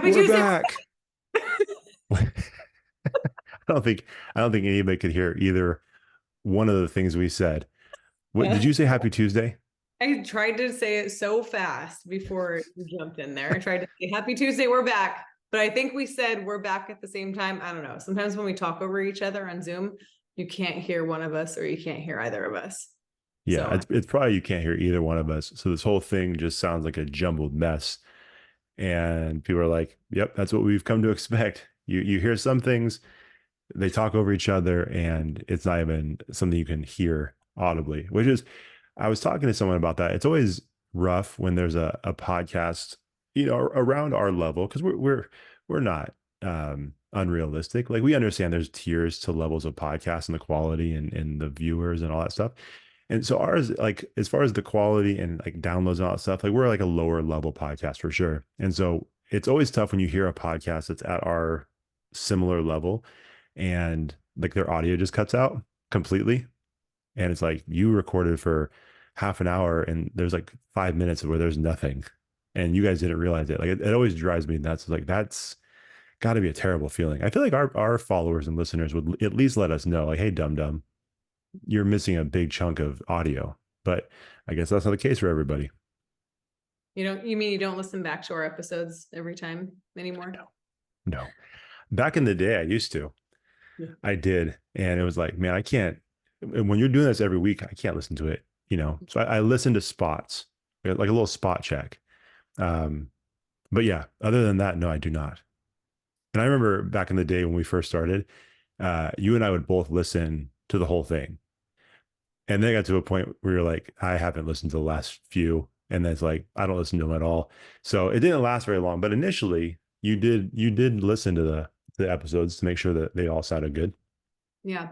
Happy We're Tuesday. back. I don't think anybody could hear either one of the things we said. What did Yeah. you say? Happy Tuesday? I tried to say it so fast before you jumped in there. I tried to say Happy Tuesday, we're back. But I think we said we're back at the same time. I don't know. Sometimes when we talk over each other on Zoom, you can't hear one of us or you can't hear either of us. Yeah, So it's probably you can't hear either one of us. So this whole thing just sounds like a jumbled mess. And people are like, "Yep, that's what we've come to expect." You hear some things, they talk over each other, and it's not even something you can hear audibly. Which is, I was talking to someone about that. It's always rough when there's a podcast, around our level because we're not unrealistic. Like we understand there's tiers to levels of podcasts and the quality and the viewers and all that stuff. And so ours, like as far as the quality and like downloads and all that stuff, like we're like a lower level podcast for sure. And so it's always tough when you hear a podcast that's at our similar level and like their audio just cuts out completely. And it's like you recorded for half an hour and there's like 5 minutes where there's nothing. And you guys didn't realize it. Like it always drives me nuts. Like that's got to be a terrible feeling. I feel like our followers and listeners would at least let us know, like, hey, dum dum, you're missing a big chunk of audio. But I guess that's not the case for everybody. you mean you don't listen back to our episodes every time anymore? No. Back in the day, I used to. Yeah. I did. And it was like, man, I can't, when you're doing this every week, I can't listen to it, So I listen to spots, like a little spot check. But yeah, other than that, no, I do not. And I remember back in the day when we first started, you and I would both listen to the whole thing. And then it got to a point where you're like, I haven't listened to the last few. And then it's like, I don't listen to them at all. So it didn't last very long. But initially you did listen to the episodes to make sure that they all sounded good. Yeah.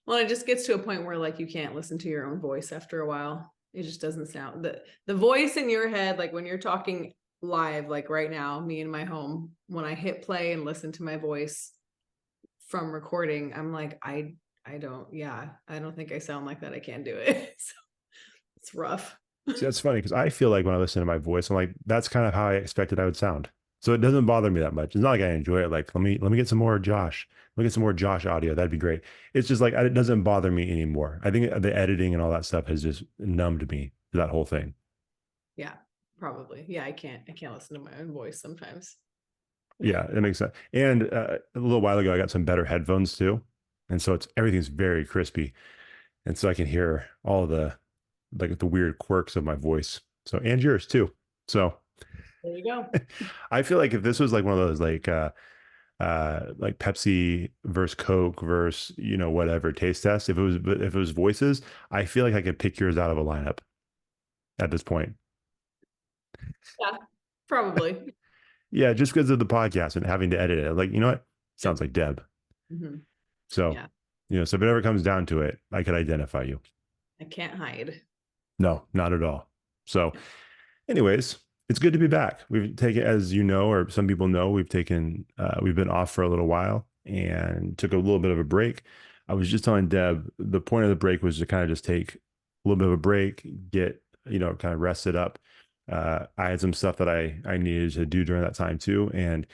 Well, it just gets to a point where like you can't listen to your own voice after a while. It just doesn't sound the voice in your head, like when you're talking live, like right now, me in my home, when I hit play and listen to my voice from recording, I'm like, I don't think I sound like that. I can't do it. So it's rough. See, that's funny because I feel like when I listen to my voice, I'm like, that's kind of how I expected I would sound. So it doesn't bother me that much. It's not like I enjoy it. Like, let me get some more Josh. Let me get some more Josh audio. That'd be great. It's just like it doesn't bother me anymore. I think the editing and all that stuff has just numbed me to that whole thing. Yeah, probably. Yeah, I can't listen to my own voice sometimes. Yeah, it makes sense. And a little while ago, I got some better headphones too, and so everything's very crispy, and so I can hear all the weird quirks of my voice. So and yours too. So there you go. I feel like if this was like one of those like Pepsi versus Coke versus whatever taste test, if it was voices, I feel like I could pick yours out of a lineup at this point. Yeah, probably. Yeah, just because of the podcast and having to edit it. Like, you know what? Sounds like Deb. Mm-hmm. So, yeah. So if it ever comes down to it, I could identify you. I can't hide. No, not at all. So anyways, it's good to be back. We've taken, as you know, or some people know, we've been off for a little while and took a little bit of a break. I was just telling Deb, the point of the break was to kind of just take a little bit of a break, get, kind of rested up. I had some stuff that I needed to do during that time too. And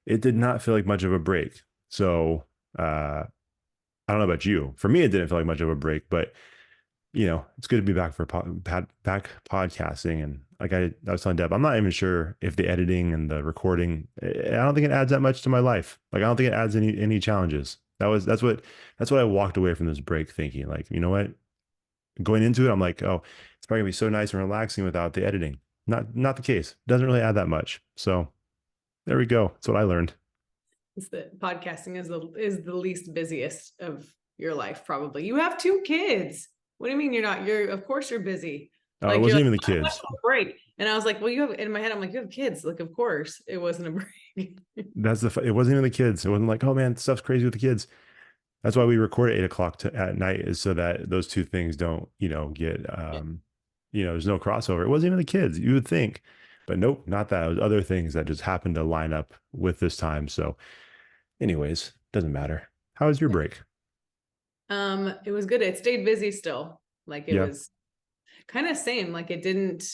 it did not feel like much of a break. So, I don't know about you. For me, it didn't feel like much of a break, but it's good to be back for back podcasting. And like I was telling Deb, I'm not even sure if the editing and the recording, I don't think it adds that much to my life. Like, I don't think it adds any challenges. That's what I walked away from this break thinking. Like, you know what? Going into it, I'm like, oh, it's probably gonna be so nice and relaxing without the editing. Not the case. Doesn't really add that much. So there we go. That's what I learned. It's that podcasting is the least busiest of your life, probably. You have 2 kids. What do you mean you're not? Of course you're busy. Like, it wasn't even the kids. Break. And I was like, well, you have, in my head, I'm like, you have kids. Like, of course it wasn't a break. It wasn't even the kids. It wasn't like, oh man, stuff's crazy with the kids. That's why we record at 8:00 at night, is so that those two things don't, get, there's no crossover. It wasn't even the kids, you would think, but nope, not that. It was other things that just happened to line up with this time. So anyways, doesn't matter. How was your break? It was good. It stayed busy still. Like it was kind of same. Like it didn't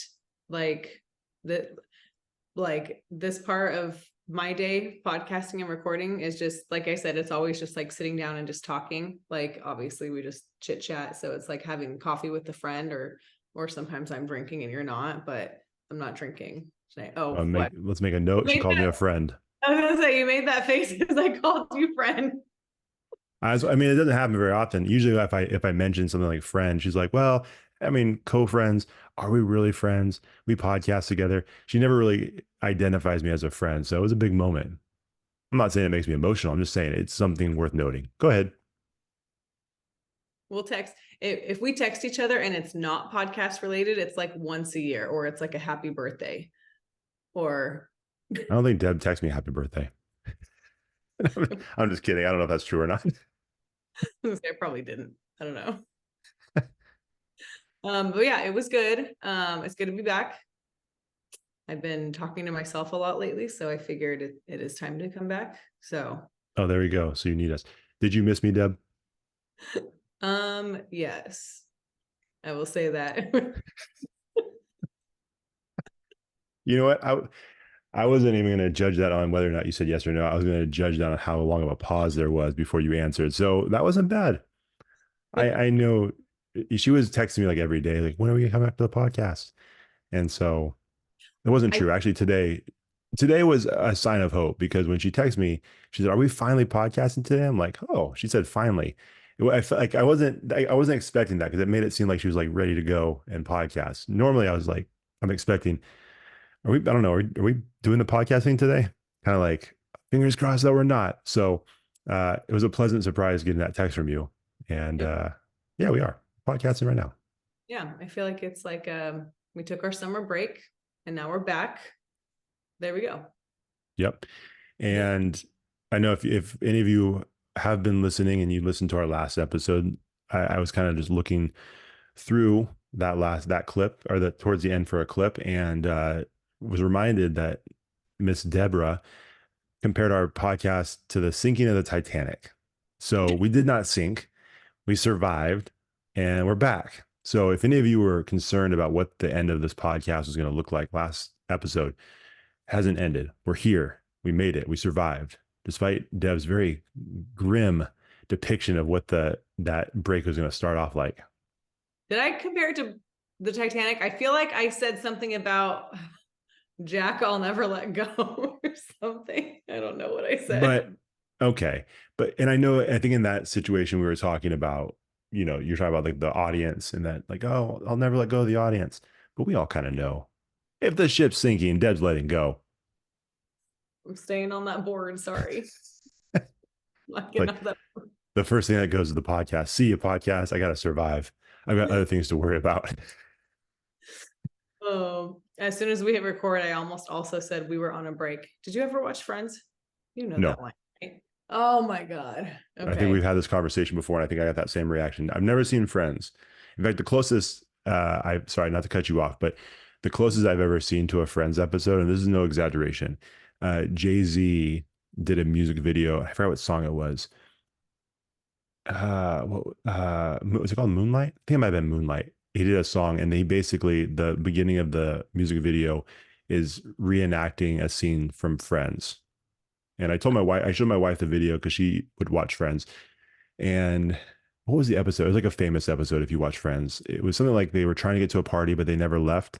like this part of my day podcasting and recording is just, like I said, it's always just like sitting down and just talking. Like, obviously we just chit chat. So it's like having coffee with a friend, or sometimes I'm drinking and you're not, but I'm not drinking today. Oh, what? Let's make a note. She called me a friend. I was gonna say, you made that face because I called you friend. I mean, it doesn't happen very often. Usually if I mention something like friend, she's like, well, I mean, co-friends, are we really friends? We podcast together. She never really identifies me as a friend. So it was a big moment. I'm not saying it makes me emotional. I'm just saying it's something worth noting. Go ahead. We'll text if we text each other and it's not podcast related, it's like once a year, or it's like a happy birthday, or I don't think Deb texted me happy birthday. I'm just kidding. I don't know if that's true or not. I probably didn't. I don't know. But yeah, it was good. It's good to be back. I've been talking to myself a lot lately, so I figured it is time to come back. So, Oh, there we go. So you need us. Did you miss me, Deb? yes, I will say that. You know what? I wasn't even going to judge that on whether or not you said yes or no. I was going to judge that on how long of a pause there was before you answered. So that wasn't bad. I know she was texting me like every day, like, when are we going to come back to the podcast? And so it wasn't true. Actually, today was a sign of hope, because when she texted me, she said, are we finally podcasting today? I'm like, oh, she said, finally. I felt like I wasn't expecting that, because it made it seem like she was like ready to go and podcast. Normally I was like, I'm expecting, I don't know, are we doing the podcasting today? Kind of like, fingers crossed that we're not. So it was a pleasant surprise getting that text from you. And yeah, we are podcasting right now. Yeah, I feel like it's like we took our summer break and now we're back. There we go. Yep. And I know if any of you have been listening and you listened to our last episode, I was kind of just looking through that clip, or towards the end for a clip, and was reminded that Miss Deborah compared our podcast to the sinking of the Titanic. So we did not sink, we survived, and we're back. So if any of you were concerned about what the end of this podcast was going to look like, last episode hasn't ended. We're here. We made it. We survived, despite Deb's very grim depiction of what that break was going to start off like. Did I compare it to the Titanic? I feel like I said something about Jack, I'll never let go, or something. I don't know what I said. But okay. And I think in that situation we were talking about, you're talking about like the audience, and that like, oh, I'll never let go of the audience. But we all kind of know, if the ship's sinking, Deb's letting go. I'm staying on that board. Sorry. Like, the first thing that goes to the podcast, see you podcast, I got to survive. I've got other things to worry about. As soon as we hit record, I almost also said we were on a break. Did you ever watch Friends? You know that line, right? Oh my God. Okay. I think we've had this conversation before, and I think I got that same reaction. I've never seen Friends. In fact, the closest, sorry, not to cut you off, but the closest I've ever seen to a Friends episode, and this is no exaggeration, Jay-Z did a music video. I forgot what song it was. Was it called Moonlight? I think it might have been Moonlight. He did a song, and the beginning of the music video is reenacting a scene from Friends. And I showed my wife the video because she would watch Friends. And what was the episode? It was like a famous episode if you watch Friends. It was something like they were trying to get to a party, but they never left.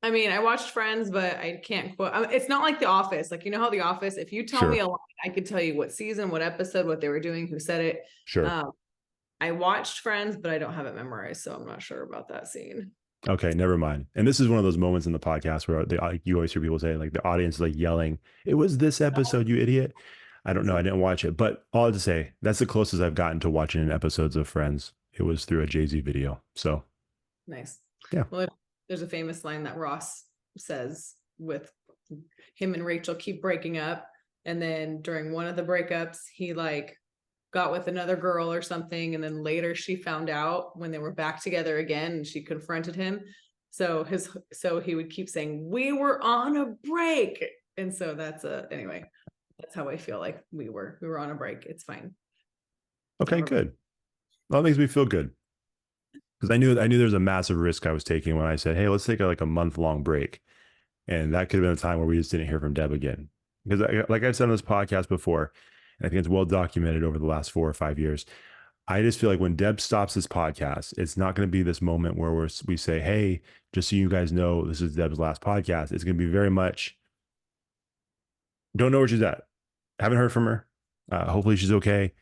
I mean, I watched Friends, but I can't quote. It's not like The Office. Like, you know how The Office, if you tell me a line, I could tell you what season, what episode, what they were doing, who said it. Sure. I watched Friends, but I don't have it memorized, so I'm not sure about that scene. Okay, never mind. And this is one of those moments in the podcast where you always hear people say, like, the audience is like yelling, "It was this episode, you idiot." I don't know. I didn't watch it, but all I have to say, that's the closest I've gotten to watching episodes of Friends. It was through a Jay-Z video. So nice. Yeah. Well, there's a famous line that Ross says with him and Rachel keep breaking up. And then during one of the breakups, he like got with another girl or something. And then later she found out when they were back together again, and she confronted him. So he would keep saying, "We were on a break." And so anyway, that's how I feel like we were on a break. It's fine. Okay, good. Well, that makes me feel good, because I knew there's a massive risk I was taking when I said, "Hey, let's take a month-long break." And that could have been a time where we just didn't hear from Deb again. Because like I've said on this podcast before, and I think it's well documented over the last 4 or 5 years, I just feel like when Deb stops this podcast, it's not going to be this moment where we say, hey, just so you guys know, this is Deb's last podcast. It's going to be very much, don't know where she's at. Haven't heard from her. Hopefully she's okay.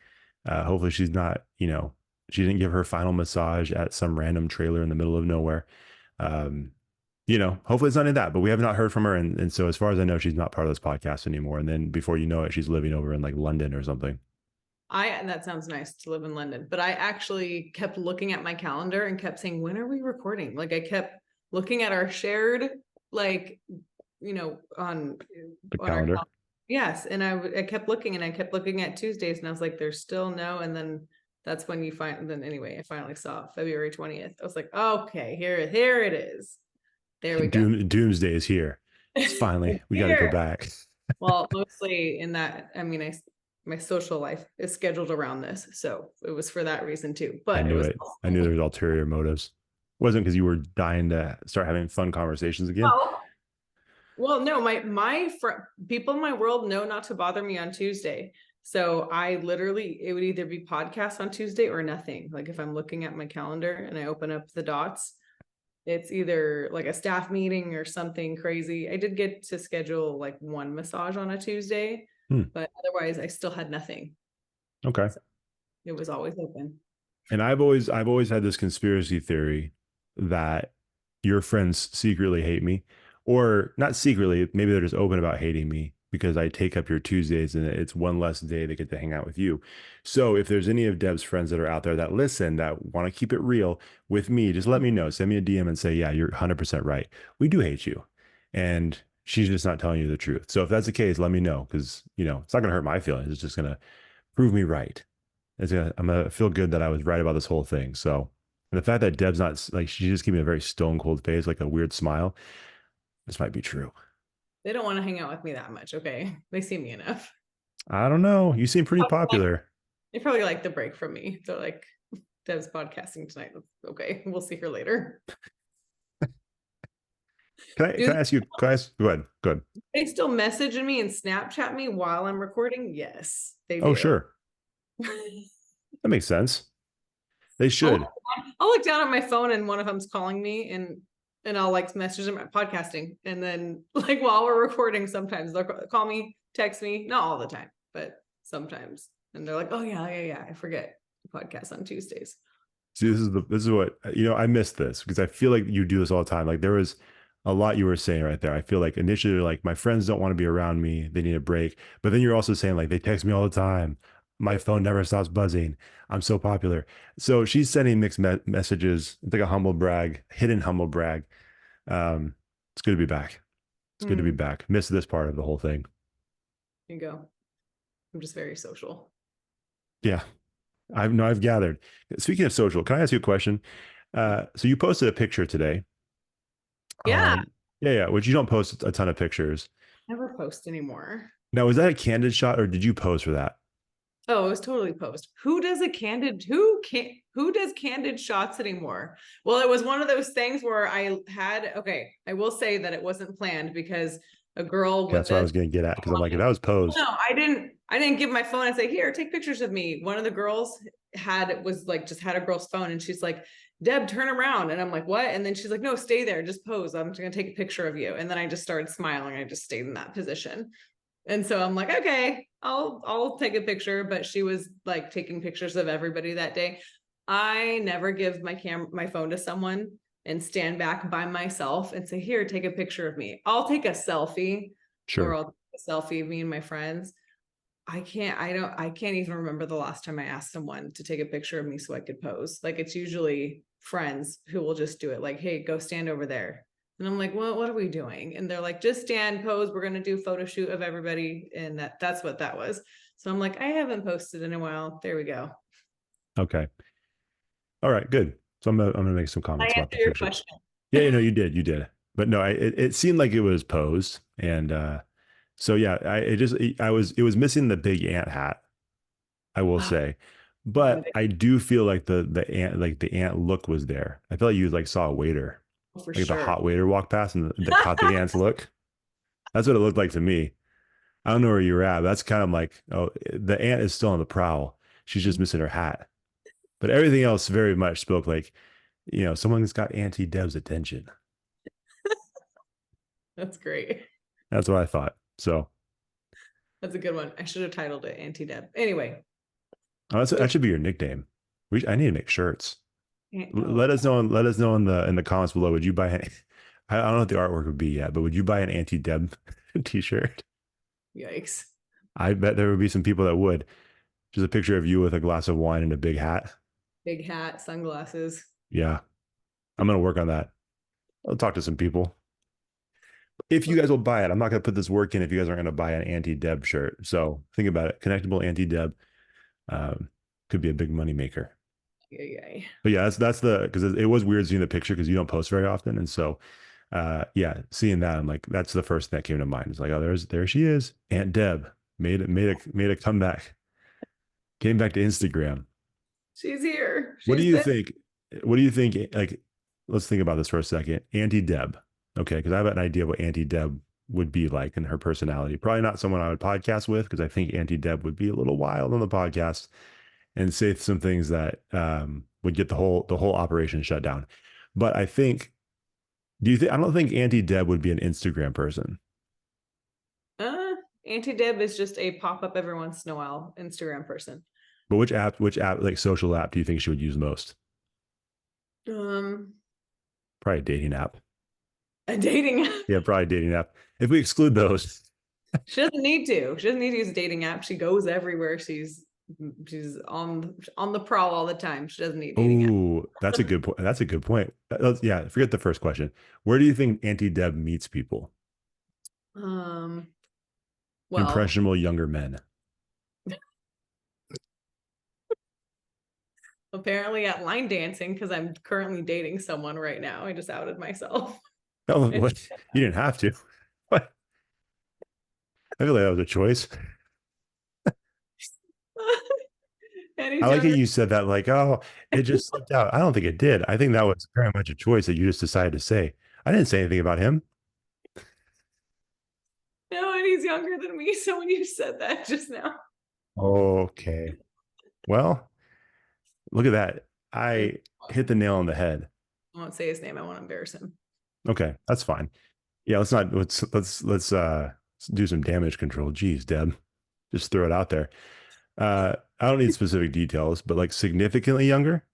Hopefully she's not, she didn't give her final massage at some random trailer in the middle of nowhere. Hopefully it's not in that, but we have not heard from her. And so as far as I know, she's not part of this podcast anymore. And then before you know it, she's living over in like London or something. That sounds nice to live in London, but I actually kept looking at my calendar and kept saying, when are we recording? Like I kept looking at our shared, like, on the calendar. Yes. And I kept looking at Tuesdays and I was like, there's still no. And then that's when anyway, I finally saw February 20th. I was like, okay, here it is. There we go. Doomsday is here. It's finally, we got to go back. Well, mostly in that, my social life is scheduled around this. So it was for that reason too. But I knew I knew there was ulterior motives. It wasn't because you were dying to start having fun conversations again. Well, no, my people in my world know not to bother me on Tuesday. So it would either be podcasts on Tuesday or nothing. Like if I'm looking at my calendar and I open up the dots, it's either like a staff meeting or something crazy. I did get to schedule like one massage on a Tuesday, but otherwise I still had nothing. Okay. So it was always open. And I've always had this conspiracy theory that your friends secretly hate me, or not secretly, maybe they're just open about hating me because I take up your Tuesdays and it's one less day they get to hang out with you. So if there's any of Deb's friends that are out there that listen, that want to keep it real with me, just let me know. Send me a DM and say, yeah, you're 100% right. We do hate you. And she's just not telling you the truth. So if that's the case, let me know, because, it's not going to hurt my feelings. It's just going to prove me right. I'm going to feel good that I was right about this whole thing. So, and the fact that Deb's not, like, she just gave me a very stone cold face, like a weird smile. This might be true. They don't want to hang out with me that much. Okay. They see me enough. I don't know. You seem pretty popular. They probably like the break from me. They're like, Deb's podcasting tonight. Okay. We'll see her later. Can I ask you, go ahead. They still messaging me and Snapchat me while I'm recording? Yes, they do. Oh, sure. That makes sense. They should. I'll look down at my phone and one of them's calling me and I'll like message them at podcasting. And then like while we're recording, sometimes they'll call me, text me, not all the time, but sometimes. And they're like, oh yeah. I forget podcast on Tuesdays. See, this is what, I missed this because I feel like you do this all the time. Like there was a lot you were saying right there. I feel like initially, like my friends don't want to be around me. They need a break. But then you're also saying like, they text me all the time. My phone never stops buzzing. I'm so popular. So she's sending mixed messages. It's like a humble brag, hidden humble brag. It's good to be back. It's good to be back. Missed this part of the whole thing. There you go. I'm just very social. Yeah. I've gathered. Speaking of social, can I ask you a question? So you posted a picture today. Yeah. Yeah. Which you don't post a ton of pictures. Never post anymore. Now, was that a candid shot or did you pose for that? Oh, it was totally post. Who does candid shots anymore? Well, it was one of those things where I will say that it wasn't planned because a girl that's what I was going to get at, because I'm like, if that was posed. No, I didn't give my phone and say, here, take pictures of me. One of the girls had a girl's phone and she's like, Deb, turn around. And I'm like, what? And then she's like, no, stay there, just pose. I'm just gonna take a picture of you. And then I just started smiling. I just stayed in that position. And so I'm like, okay, I'll take a picture. But she was like taking pictures of everybody that day. I never give my phone to someone and stand back by myself and say, here, take a picture of me. I'll take a selfie. Sure. Or I'll take a selfie of me and my friends. I can't even remember the last time I asked someone to take a picture of me so I could pose. Like it's usually friends who will just do it. Like, hey, go stand over there. And I'm like, well, what are we doing? And they're like, just stand, pose. We're going to do a photo shoot of everybody. And that's what that was. So I'm like, I haven't posted in a while. There we go. Okay. All right, good. So I'm gonna make some comments about the your picture. Question. Yeah, you did. But no, it seemed like it was posed. And so yeah, it was missing the big ant hat, I will say. But I do feel like the ant look was there. I feel like you like saw a waiter. For Like if a sure. hot waiter walked past and that caught the ant's look. That's what it looked like to me. I don't know where you were at. But that's kind of like, oh, the ant is still on the prowl. She's just missing her hat. But everything else very much spoke like, someone's got Auntie Deb's attention. That's great. That's what I thought. So That's a good one. I should have titled it Auntie Deb. Anyway. that should be your nickname. I need to make shirts. Let us know. Let us know in the comments below. Would you buy an? I don't know what the artwork would be yet, but would you buy an Auntie Deb t-shirt? Yikes! I bet there would be some people that would. Just a picture of you with a glass of wine and a big hat. Big hat, sunglasses. Yeah, I'm gonna work on that. I'll talk to some people. If you guys will buy it, I'm not gonna put this work in if you guys aren't gonna buy an Auntie Deb shirt. So think about it. Connectable Auntie Deb could be a big money maker. Yeah. But yeah, that's because it was weird seeing the picture because you don't post very often, and so seeing that, I'm like, that's the first thing that came to mind. It's like, oh, there she is, Aunt Deb made a comeback, came back to Instagram. She's here. What do you think? What do you think? Like, let's think about this for a second. Auntie Deb, okay, because I have an idea of what Auntie Deb would be like in her personality. Probably not someone I would podcast with because I think Auntie Deb would be a little wild on the podcast and say some things that would get the whole operation shut down. But I think, I don't think Auntie Deb would be an Instagram person. Auntie Deb is just a pop-up every once in a while Instagram person. But which app, like social app, do you think she would use most? Probably a dating app. A dating app. Yeah, probably a dating app. If we exclude those. She doesn't need to. She doesn't need to use a dating app. She goes everywhere. She's on the prowl all the time. She doesn't need dating app. Oh, that's a good point. That's a good point. Yeah, forget the first question. Where do you think Auntie Deb meets people? Well, impressionable younger men. Apparently at line dancing, because I'm currently dating someone right now. I just outed myself. Oh, what? You didn't have to. What? I feel like that was a choice. I like how you said that, like, oh, it just slipped out. I don't think it did. I think that was very much a choice that you just decided to say. I didn't say anything about him. No, and he's younger than me. So when you said that just now. Okay. Well, look at that. I hit the nail on the head. I won't say his name. I won't embarrass him. Okay, that's fine. Yeah, let's do some damage control. Jeez, Deb, just throw it out there. I don't need specific details, but like significantly younger.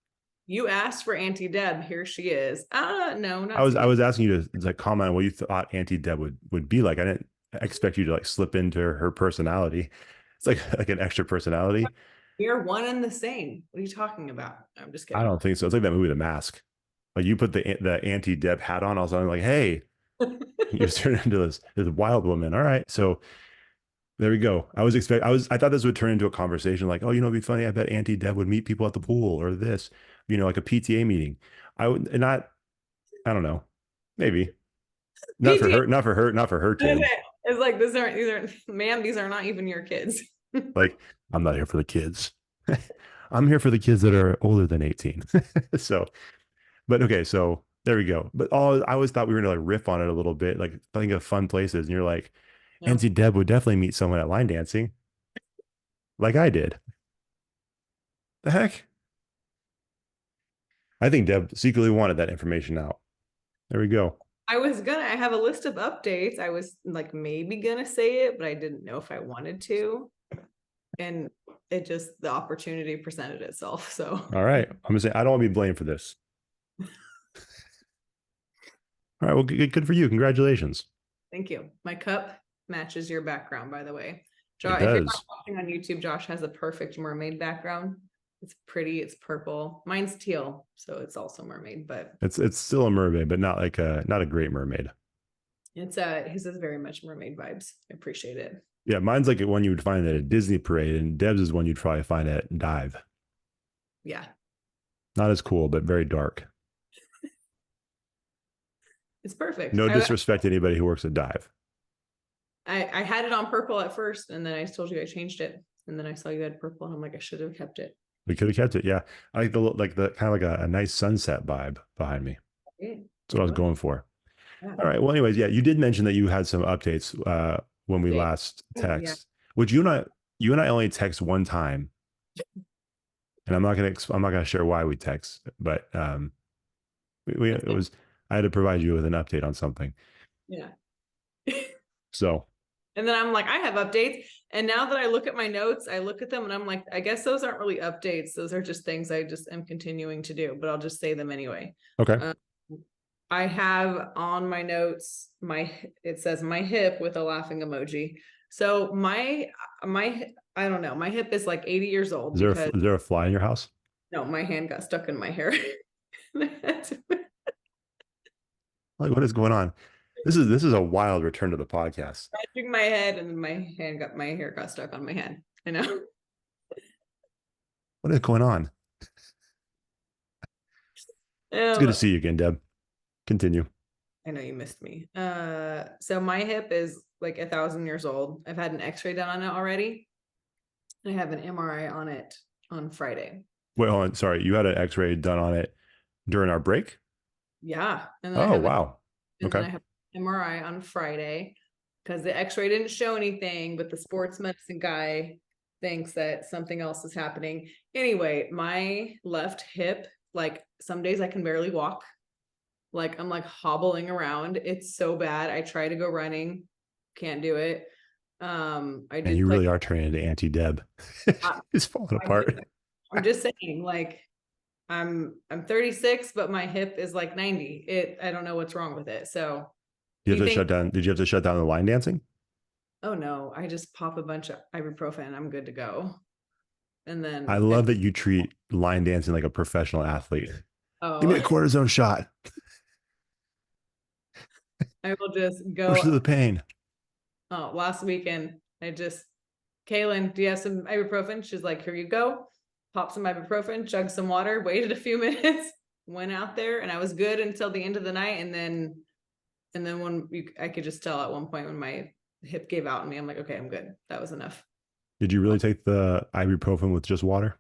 You asked for Auntie Deb. Here she is. No, not. I was asking you to like comment on what you thought Auntie Deb would be like. I didn't expect you to like slip into her personality. It's like an extra personality. We are one and the same. What are you talking about? I'm just kidding. I don't think so. It's like that movie, The Mask. Like you put the Auntie Deb hat on, all of a sudden like, hey, you just turned into this wild woman. All right, so there we go. I thought this would turn into a conversation like, oh, it'd be funny. I bet Auntie Deb would meet people at the pool or this, like a PTA meeting. I don't know, maybe not for her kids. It's like these are not even your kids. Like, I'm not here for the kids. I'm here for the kids that are older than 18. So, but okay, so there we go. But I always thought we were gonna like riff on it a little bit, like think of fun places, and you're like, no. Auntie Deb would definitely meet someone at line dancing, like I did. The heck? I think Deb secretly wanted that information out. There we go. I have a list of updates. I was like maybe gonna say it, but I didn't know if I wanted to. And the opportunity presented itself. So all right. I'm gonna say I don't want to be blamed for this. All right, well, good for you. Congratulations. Thank you. My cup matches your background, by the way. Josh, if you're not watching on YouTube, Josh has a perfect mermaid background. It's pretty. It's purple. Mine's teal, so it's also mermaid, but it's still a mermaid, but not a great mermaid. His is very much mermaid vibes. I appreciate it. Yeah, mine's like one you would find at a Disney parade, and Deb's is one you'd probably find at Dive. Yeah. Not as cool, but very dark. It's perfect. No disrespect to anybody who works at Dive. I had it on purple at first, and then I told you I changed it, and then I saw you had purple, and I'm like, I should have kept it. We could have kept it, yeah. I like the kind of like a nice sunset vibe behind me. Okay. That's what I was going for. Yeah. All right. Well, anyways, yeah, you did mention that you had some updates when we last Yeah. text. Would you and I only text one time, and I'm not gonna share why we text, but it was I had to provide you with an update on something. Yeah. So And then I'm like, I have updates. And now that I look at my notes, I look at them and I'm like, I guess those aren't really updates. Those are just things I just am continuing to do, but I'll just say them anyway. okay, I have on my notes, it says my hip with a laughing emoji. So I don't know, my hip is like 80 years old because is there a fly in your house? no, my hand got stuck in my hair. Like, what is going on? This is a wild return to the podcast. Scratching my head and my hair got stuck on my hand. I know. What is going on? It's good to see you again, Deb. Continue. I know you missed me. So my hip is like 1,000 years old. I've had an x-ray done on it already. I have an MRI on it on Friday. Wait, hold on. Sorry, you had an X-ray done on it during our break? Yeah. And then Oh, wow. Okay. then I have an MRI on Friday because the x-ray didn't show anything, but the sports medicine guy thinks that something else is happening. Anyway, my left hip, like some days I can barely walk. Like I'm like hobbling around. It's so bad. I try to go running, can't do it. I And did you play. really are turning into Auntie Deb. It's falling apart. I'm just saying, like, I'm 36, but my hip is like 90. I don't know what's wrong with it. So You have to shut down. Did you have to shut down the line dancing? Oh no, I just pop a bunch of ibuprofen. I'm good to go. And then I love that you treat line dancing like a professional athlete. Give me a oh, cortisone shot. I will just go. Push through the pain. Oh, last weekend, Kaylin, do you have some ibuprofen? She's like, here you go. Pop some ibuprofen, chug some water, waited a few minutes, went out there, and I was good until the end of the night. And then I could just tell at one point when my hip gave out on me, I'm like, okay, I'm good. That was enough. Did you really take the ibuprofen with just water?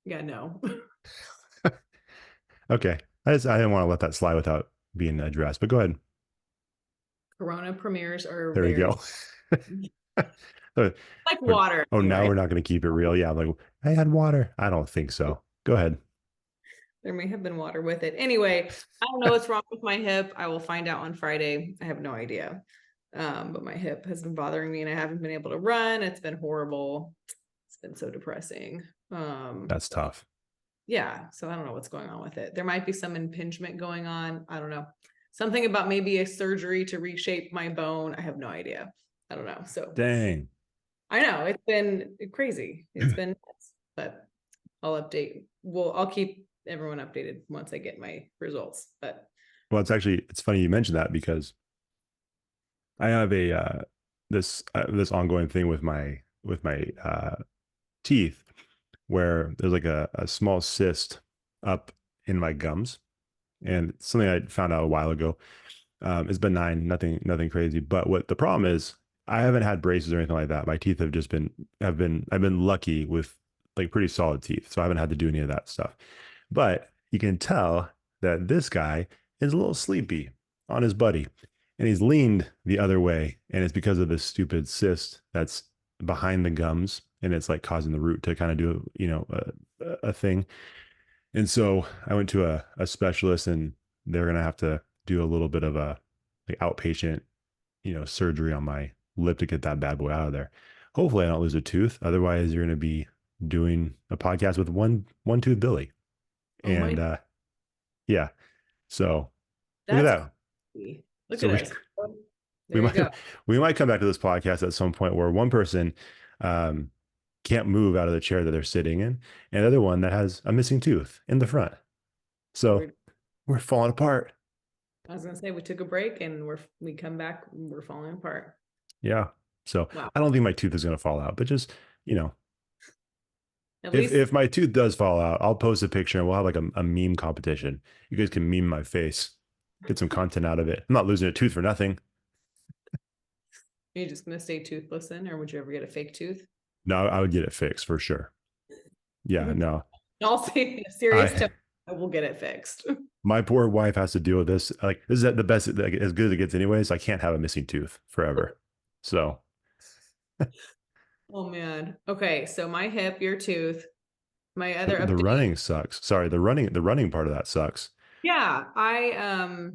Yeah, no. Okay. I didn't want to let that slide without being addressed, but go ahead. Corona premieres are There you go. like water. Oh, now we're not going to keep it real. Yeah, like I had water. I don't think so. Go ahead. There may have been water with it. Anyway, I don't know what's wrong with my hip. I will find out on Friday. I have no idea. But my hip has been bothering me and I haven't been able to run. It's been horrible. It's been so depressing. That's tough. Yeah. So I don't know what's going on with it. There might be some impingement going on. I don't know. Something about maybe a surgery to reshape my bone. I have no idea. I don't know. So dang. I know it's been crazy. It's been nuts, but I'll update. I'll keep everyone updated once I get my results. But well, it's funny you mentioned that because I have this ongoing thing with my teeth where there's like a small cyst up in my gums, and it's something I found out a while ago. It's benign, nothing crazy. But what the problem is, I haven't had braces or anything like that. My teeth I've been lucky with like pretty solid teeth, so I haven't had to do any of that stuff. But you can tell that this guy is a little sleepy on his buddy, and he's leaned the other way, and it's because of this stupid cyst that's behind the gums, and it's like causing the root to kind of do a thing. And so I went to a specialist, and they're gonna have to do a little bit of a like outpatient surgery on my lip to get that bad boy out of there. Hopefully I don't lose a tooth, otherwise you're going to be doing a podcast with one tooth Billy. And yeah, so look at that. Look at us. We might come back to this podcast at some point where one person can't move out of the chair that they're sitting in, and the other one that has a missing tooth in the front. So we're falling apart. I was gonna say we took a break and we come back, we're falling apart. Yeah. So wow. I don't think my tooth is gonna fall out, but just if my tooth does fall out, I'll post a picture and we'll have like a meme competition. You guys can meme my face, get some content out of it. I'm not losing a tooth for nothing. Are you just gonna stay toothless then, or would you ever get a fake tooth? No, I would get it fixed for sure. Yeah, no. I'll say serious. I will get it fixed. My poor wife has to deal with this. Like, this is the best, like, as good as it gets anyways. I can't have a missing tooth forever. So Oh man. Okay, so my hip, your tooth, my other the update. running sucks. Sorry, the running part of that sucks. Yeah, I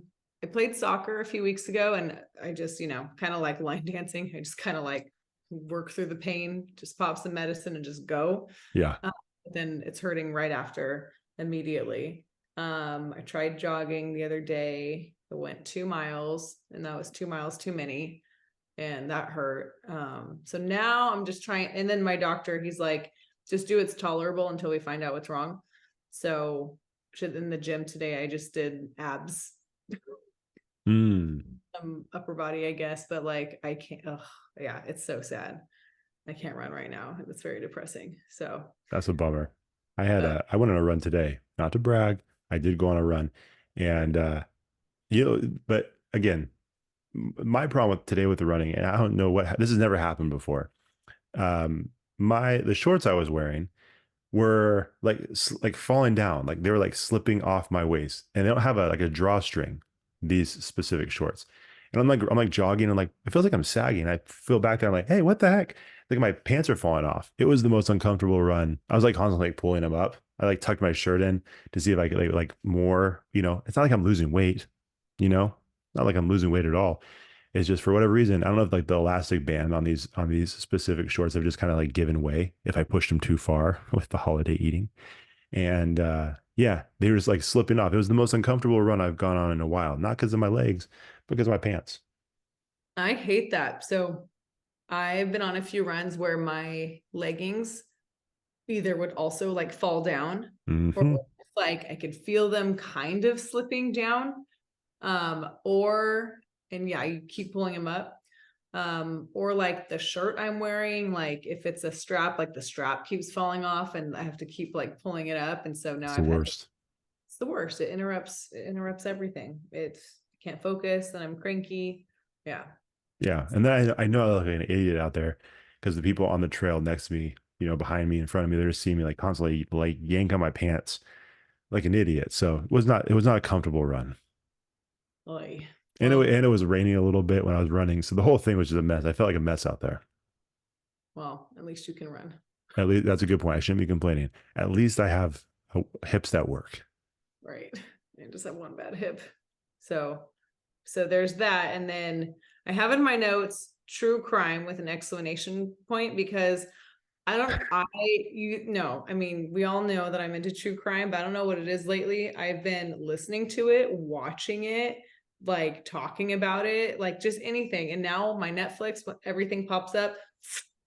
played soccer a few weeks ago and I just, kind of like line dancing. I just kind of like work through the pain, just pop some medicine and just go. Yeah. Then it's hurting right after immediately. I tried jogging the other day. I went 2 miles and that was 2 miles too many and that hurt. So now I'm just trying, and then my doctor, he's like, just do what's tolerable until we find out what's wrong. So in the gym today, I just did abs, Mm, upper body, I guess, but like I can't, yeah, it's so sad. I can't run right now. It's very depressing. So, that's a bummer. but I went on a run today, not to brag. I did go on a run, and but again, my problem with today with the running, and I don't know this has never happened before. The shorts I was wearing were like falling down, like they were like slipping off my waist, and they don't have a drawstring, these specific shorts. And I'm like jogging, and like it feels like I'm sagging. I feel back there, I'm like, hey, what the heck? Like my pants are falling off. It was the most uncomfortable run. I was like constantly like pulling them up. I like tucked my shirt in to see if I could like more. It's not like I'm losing weight. Not like I'm losing weight at all. It's just for whatever reason, I don't know if like the elastic band on these specific shorts have just kind of like given way if I pushed them too far with the holiday eating. And yeah, they were just like slipping off. It was the most uncomfortable run I've gone on in a while, not because of my legs, but because of my pants. I hate that. So I've been on a few runs where my leggings either would also like fall down or Hmm. like I could feel them kind of slipping down. Or, and yeah, you keep pulling them up. Or like the shirt I'm wearing, like if it's a strap, like the strap keeps falling off and I have to keep like pulling it up. And so now It's the worst. it's the worst. It interrupts everything. Can't focus and I'm cranky. Yeah. Yeah. And then I know I look like an idiot out there because the people on the trail next to me, behind me, in front of me, they're just seeing me like constantly like yank on my pants like an idiot. So it was not a comfortable run. Oy. And Well, it was raining a little bit when I was running. So the whole thing was just a mess. I felt like a mess out there. at least you can run. At least that's a good point. I shouldn't be complaining. At least I have hips that work. Right. I just have one bad hip. So there's that. And then I have in my notes true crime with an exclamation point because I mean, we all know that I'm into true crime, but I don't know what it is lately. I've been listening to it, watching it, like talking about it, like just anything. And now my Netflix, everything pops up.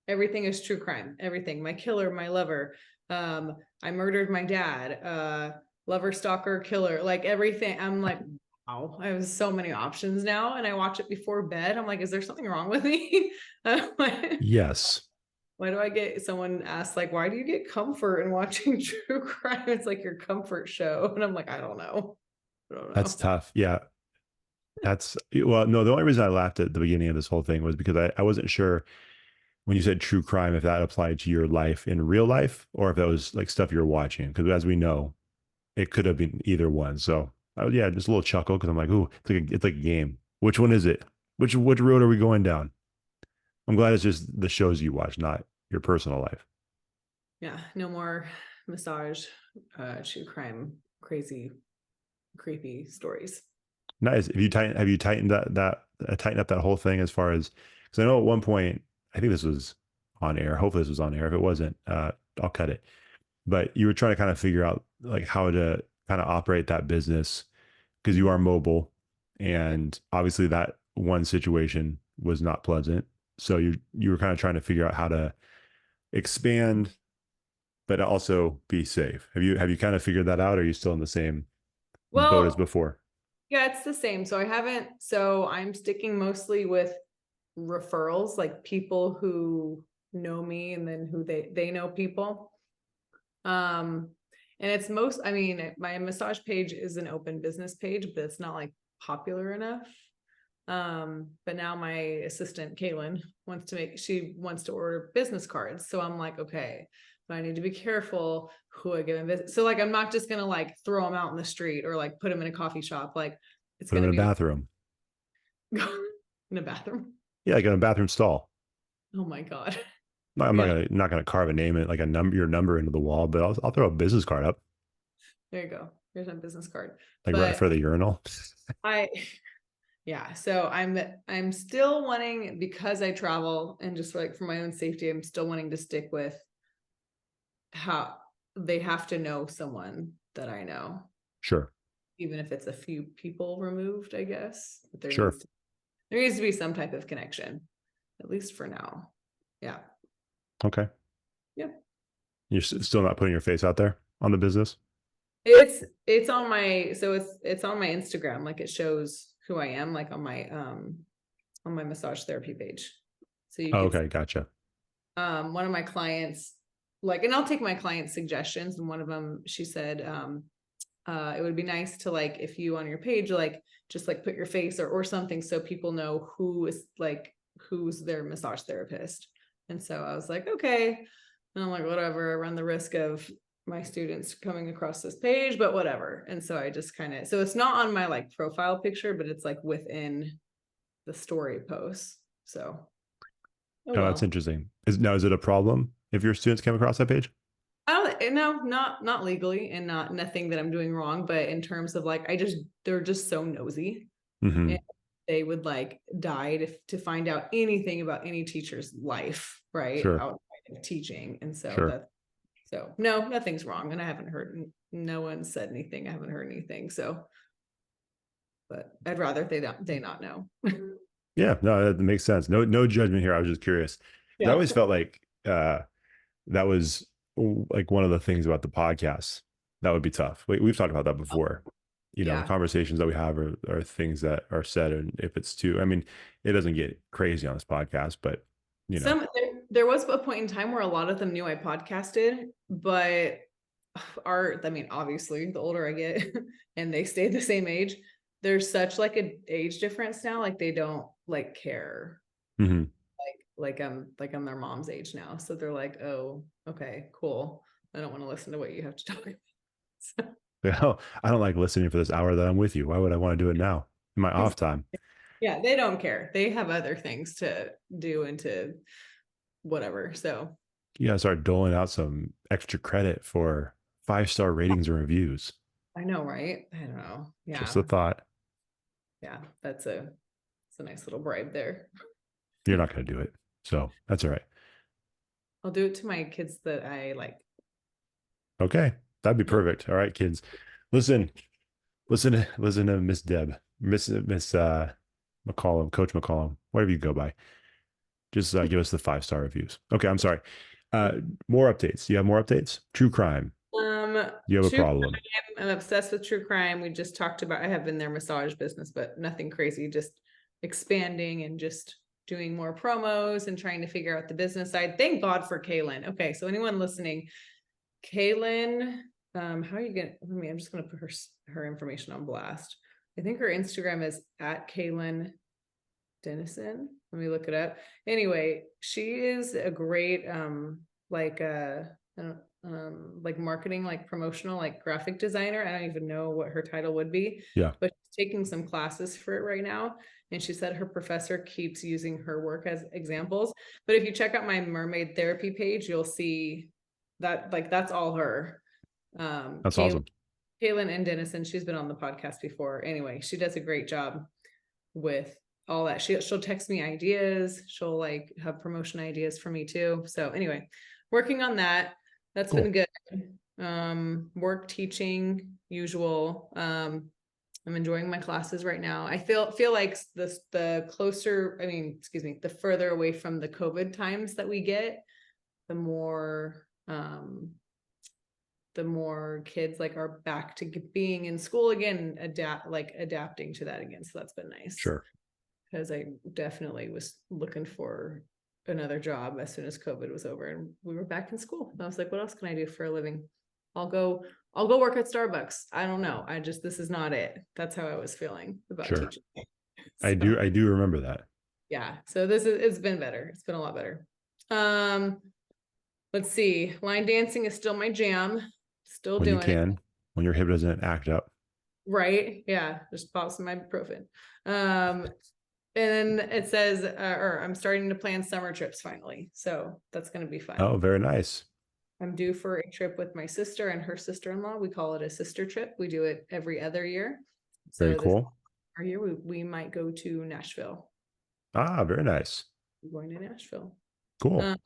Everything is true crime. Everything. My killer, my lover. I murdered my dad. Lover, stalker, killer. Like everything. I'm like, wow. I have so many options now, and I watch it before bed. I'm like, is there something wrong with me? Yes, Why do I get someone asked like, why do you get comfort in watching true crime? It's like your comfort show. And I'm like, I don't know. I don't that's know. tough. Yeah, well, no, the only reason I laughed at the beginning of this whole thing was because I wasn't sure when you said true crime if that applied to your life in real life or if that was like stuff you're watching. Because as we know, it could have been either one. So yeah, just a little chuckle because I'm like, ooh, it's like a game. Which one is it? Which road are we going down? I'm glad it's just the shows you watch, not your personal life. Yeah. No more massage, true crime, crazy, creepy stories. Nice. Have you tightened tightened up that whole thing as far as, because I know at one point, I think this was on air. Hopefully this was on air. If it wasn't, I'll cut it. But you were trying to kind of figure out like how to kind of operate that business because you are mobile, and obviously that one situation was not pleasant. So you were kind of trying to figure out how to expand, but also be safe. Have you kind of figured that out? Or are you still in the same boat as Well, before? yeah, it's the same. So I'm sticking mostly with referrals, like people who know me and then who they know people. Um, and it's I mean, my massage page is an open business page, but it's not like popular enough. But now my assistant Kaylin she wants to order business cards. So I'm like, okay, but I need to be careful who I give a visit. So like, I'm not just going to like throw them out in the street or like put them in a coffee shop. Like it's Put them going in to a bathroom. be in a bathroom. Yeah, like in a bathroom stall. Oh my God. I'm Yeah, not gonna carve a name, like a number, your number into the wall, but I'll throw a business card up, there you go. Here's my business card. like right But for the urinal. I, yeah, so I'm still wanting, because I travel and just like for my own safety, I'm still wanting to stick with how they have to know someone that I know, Sure, even if it's a few people removed, I guess. But sure. there needs to be some type of connection, at least for now. Yeah. Okay. Yeah. You're still not putting your face out there on the business? It's on my, so it's on my Instagram, like it shows who I am, like on my massage therapy page. So you Oh, can okay, gotcha. one of my clients, like, and I'll take my clients' suggestions, and one of them, she said it would be nice to, like, if you on your page, like, just like put your face or something, so people know who's their massage therapist. And so I was like, okay. And I'm like, whatever, I run the risk of my students coming across this page, but whatever. And so I just kind of, so it's not on my like profile picture, but it's like within the story post. So oh Oh, that's well. interesting. Is it a problem if your students came across that page? I don't, no, not legally, and nothing that I'm doing wrong, but in terms of like, they're just so nosy, Mm-hmm. and they would like die to find out anything about any teacher's life, right? Sure, Outside of teaching. And so sure. no, nothing's wrong. And I haven't heard, no one said anything. I haven't heard anything. So, but I'd rather they not know. Yeah, no, that makes sense. No judgment here. I was just curious. 'Cause I Yeah. always felt like that was like one of the things about the podcast that would be tough. We've talked about that before. You know, the Yeah. conversations that we have are things that are said, and if it's too, I mean, it doesn't get crazy on this podcast, but you know, There was a point in time where a lot of them knew I podcasted, but I mean, obviously the older I get and they stay the same age, there's such like an age difference now. Like they don't like care. mhm. Like I'm their mom's age now. So they're like, oh, okay, cool. I don't want to listen to what you have to talk about. So, Well, I don't like listening for this hour that I'm with you. Why would I want to do it now in my off time? yeah, they don't care. They have other things to do and to whatever. So You gotta start doling out some extra credit for 5-star ratings and reviews. I know, right? I don't know. Just a Yeah. thought. Yeah. It's a nice little bribe there. You're not going to do it. So that's all right. I'll do it to my kids that I like. Okay. That'd be perfect. All right, kids. Listen, listen to Miss Deb, Miss McCollum, Coach McCollum, whatever you go by. Just give us the 5-star reviews. Okay. I'm sorry. More updates. You have more updates? True crime. You have a True problem. crime. I'm obsessed with true crime. We just talked about, I have in their massage business, but nothing crazy, just expanding and just doing more promos and trying to figure out the business side. Thank God for Kaylin. Okay. So anyone listening, Kaylin, how are you gonna, I'm just gonna put her information on blast. I think her Instagram is at Kaylin Dennison. Let me look it up. Anyway, she is a great like marketing, like promotional, like graphic designer. I don't even know what her title would be. Yeah. But she's taking some classes for it right now. And she said her professor keeps using her work as examples. But if you check out my mermaid therapy page, you'll see that like that's all her. That's awesome. Kaylin and Dennison, she's been on the podcast before. Anyway, she does a great job with all that. She'll text me ideas. She'll like have promotion ideas for me too. So anyway, working on that. That's Cool. been good. Work, teaching, usual. I'm enjoying my classes right now. I feel like the closer, the further away from the COVID times that we get, the more kids like are back to being in school again, adapting to that again. So that's been nice. Sure. Because I definitely was looking for another job as soon as COVID was over and we were back in school. And I was like, what else can I do for a living? I'll go work at Starbucks. I don't know. This is not it. That's how I was feeling about teaching. So, I do remember that. Yeah. So it's been better. It's been a lot better. let's see. Line dancing is still my jam. Still When you doing it. can, when your hip doesn't act up. Right. Yeah. Just pop some ibuprofen. And it says, or I'm starting to plan summer trips finally. So that's going to be fun. Oh, very nice. I'm due for a trip with my sister and her sister-in-law. We call it a sister trip. We do it every other year. Very So cool. our year we might go to Nashville. Ah, very nice. We're going to Nashville. Cool.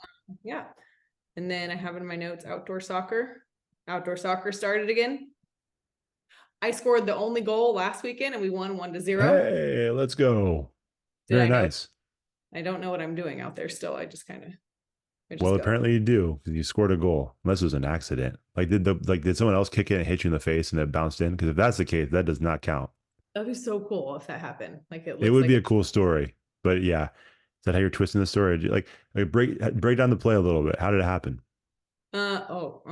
Yeah. And then I have in my notes outdoor soccer. Outdoor soccer started again. I scored the only goal last weekend and we won 1-0. Hey, let's go. Very nice. I don't know what I'm doing out there still. I just Well, go. apparently you do, because you scored a goal, unless it was an accident. Like did someone else kick it and hit you in the face and it bounced in? Because if that's the case, that does not count. That'd be so cool if that happened. Like it would be a cool story. But yeah, is that how you're twisting the story? Like break down the play a little bit. How did it happen? I don't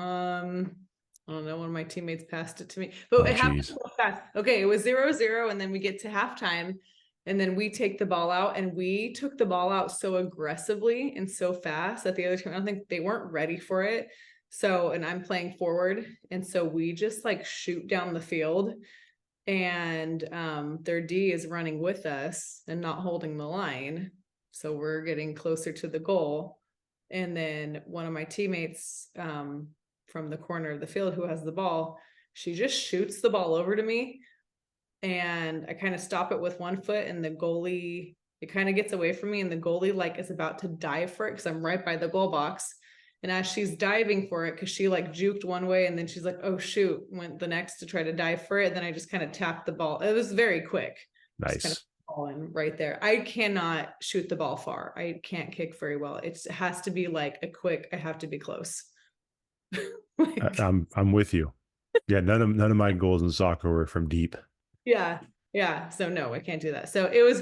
know. One of my teammates passed it to me, but it happened so fast. Okay, it was 0-0, and then we get to halftime, and then we take the ball out, and we took the ball out so aggressively and so fast that the other team, I don't think they weren't ready for it. So, and I'm playing forward, and so we just like shoot down the field, and their D is running with us and not holding the line. So we're getting closer to the goal. And then one of my teammates from the corner of the field who has the ball, she just shoots the ball over to me. And I kind of stop it with one foot, and the goalie, it kind of gets away from me, and the goalie like is about to dive for it because I'm right by the goal box. And as she's diving for it, because she like juked one way and then she's like, oh shoot, went the next to try to dive for it. And then I just kind of tapped the ball. It was very quick. Nice. Kind of falling right there. I cannot shoot the ball far. I can't kick very well. It has to be like a quick, I have to be close. Like, I'm with you. Yeah, none of my goals in soccer were from deep. Yeah. So no, I can't do that. So it was,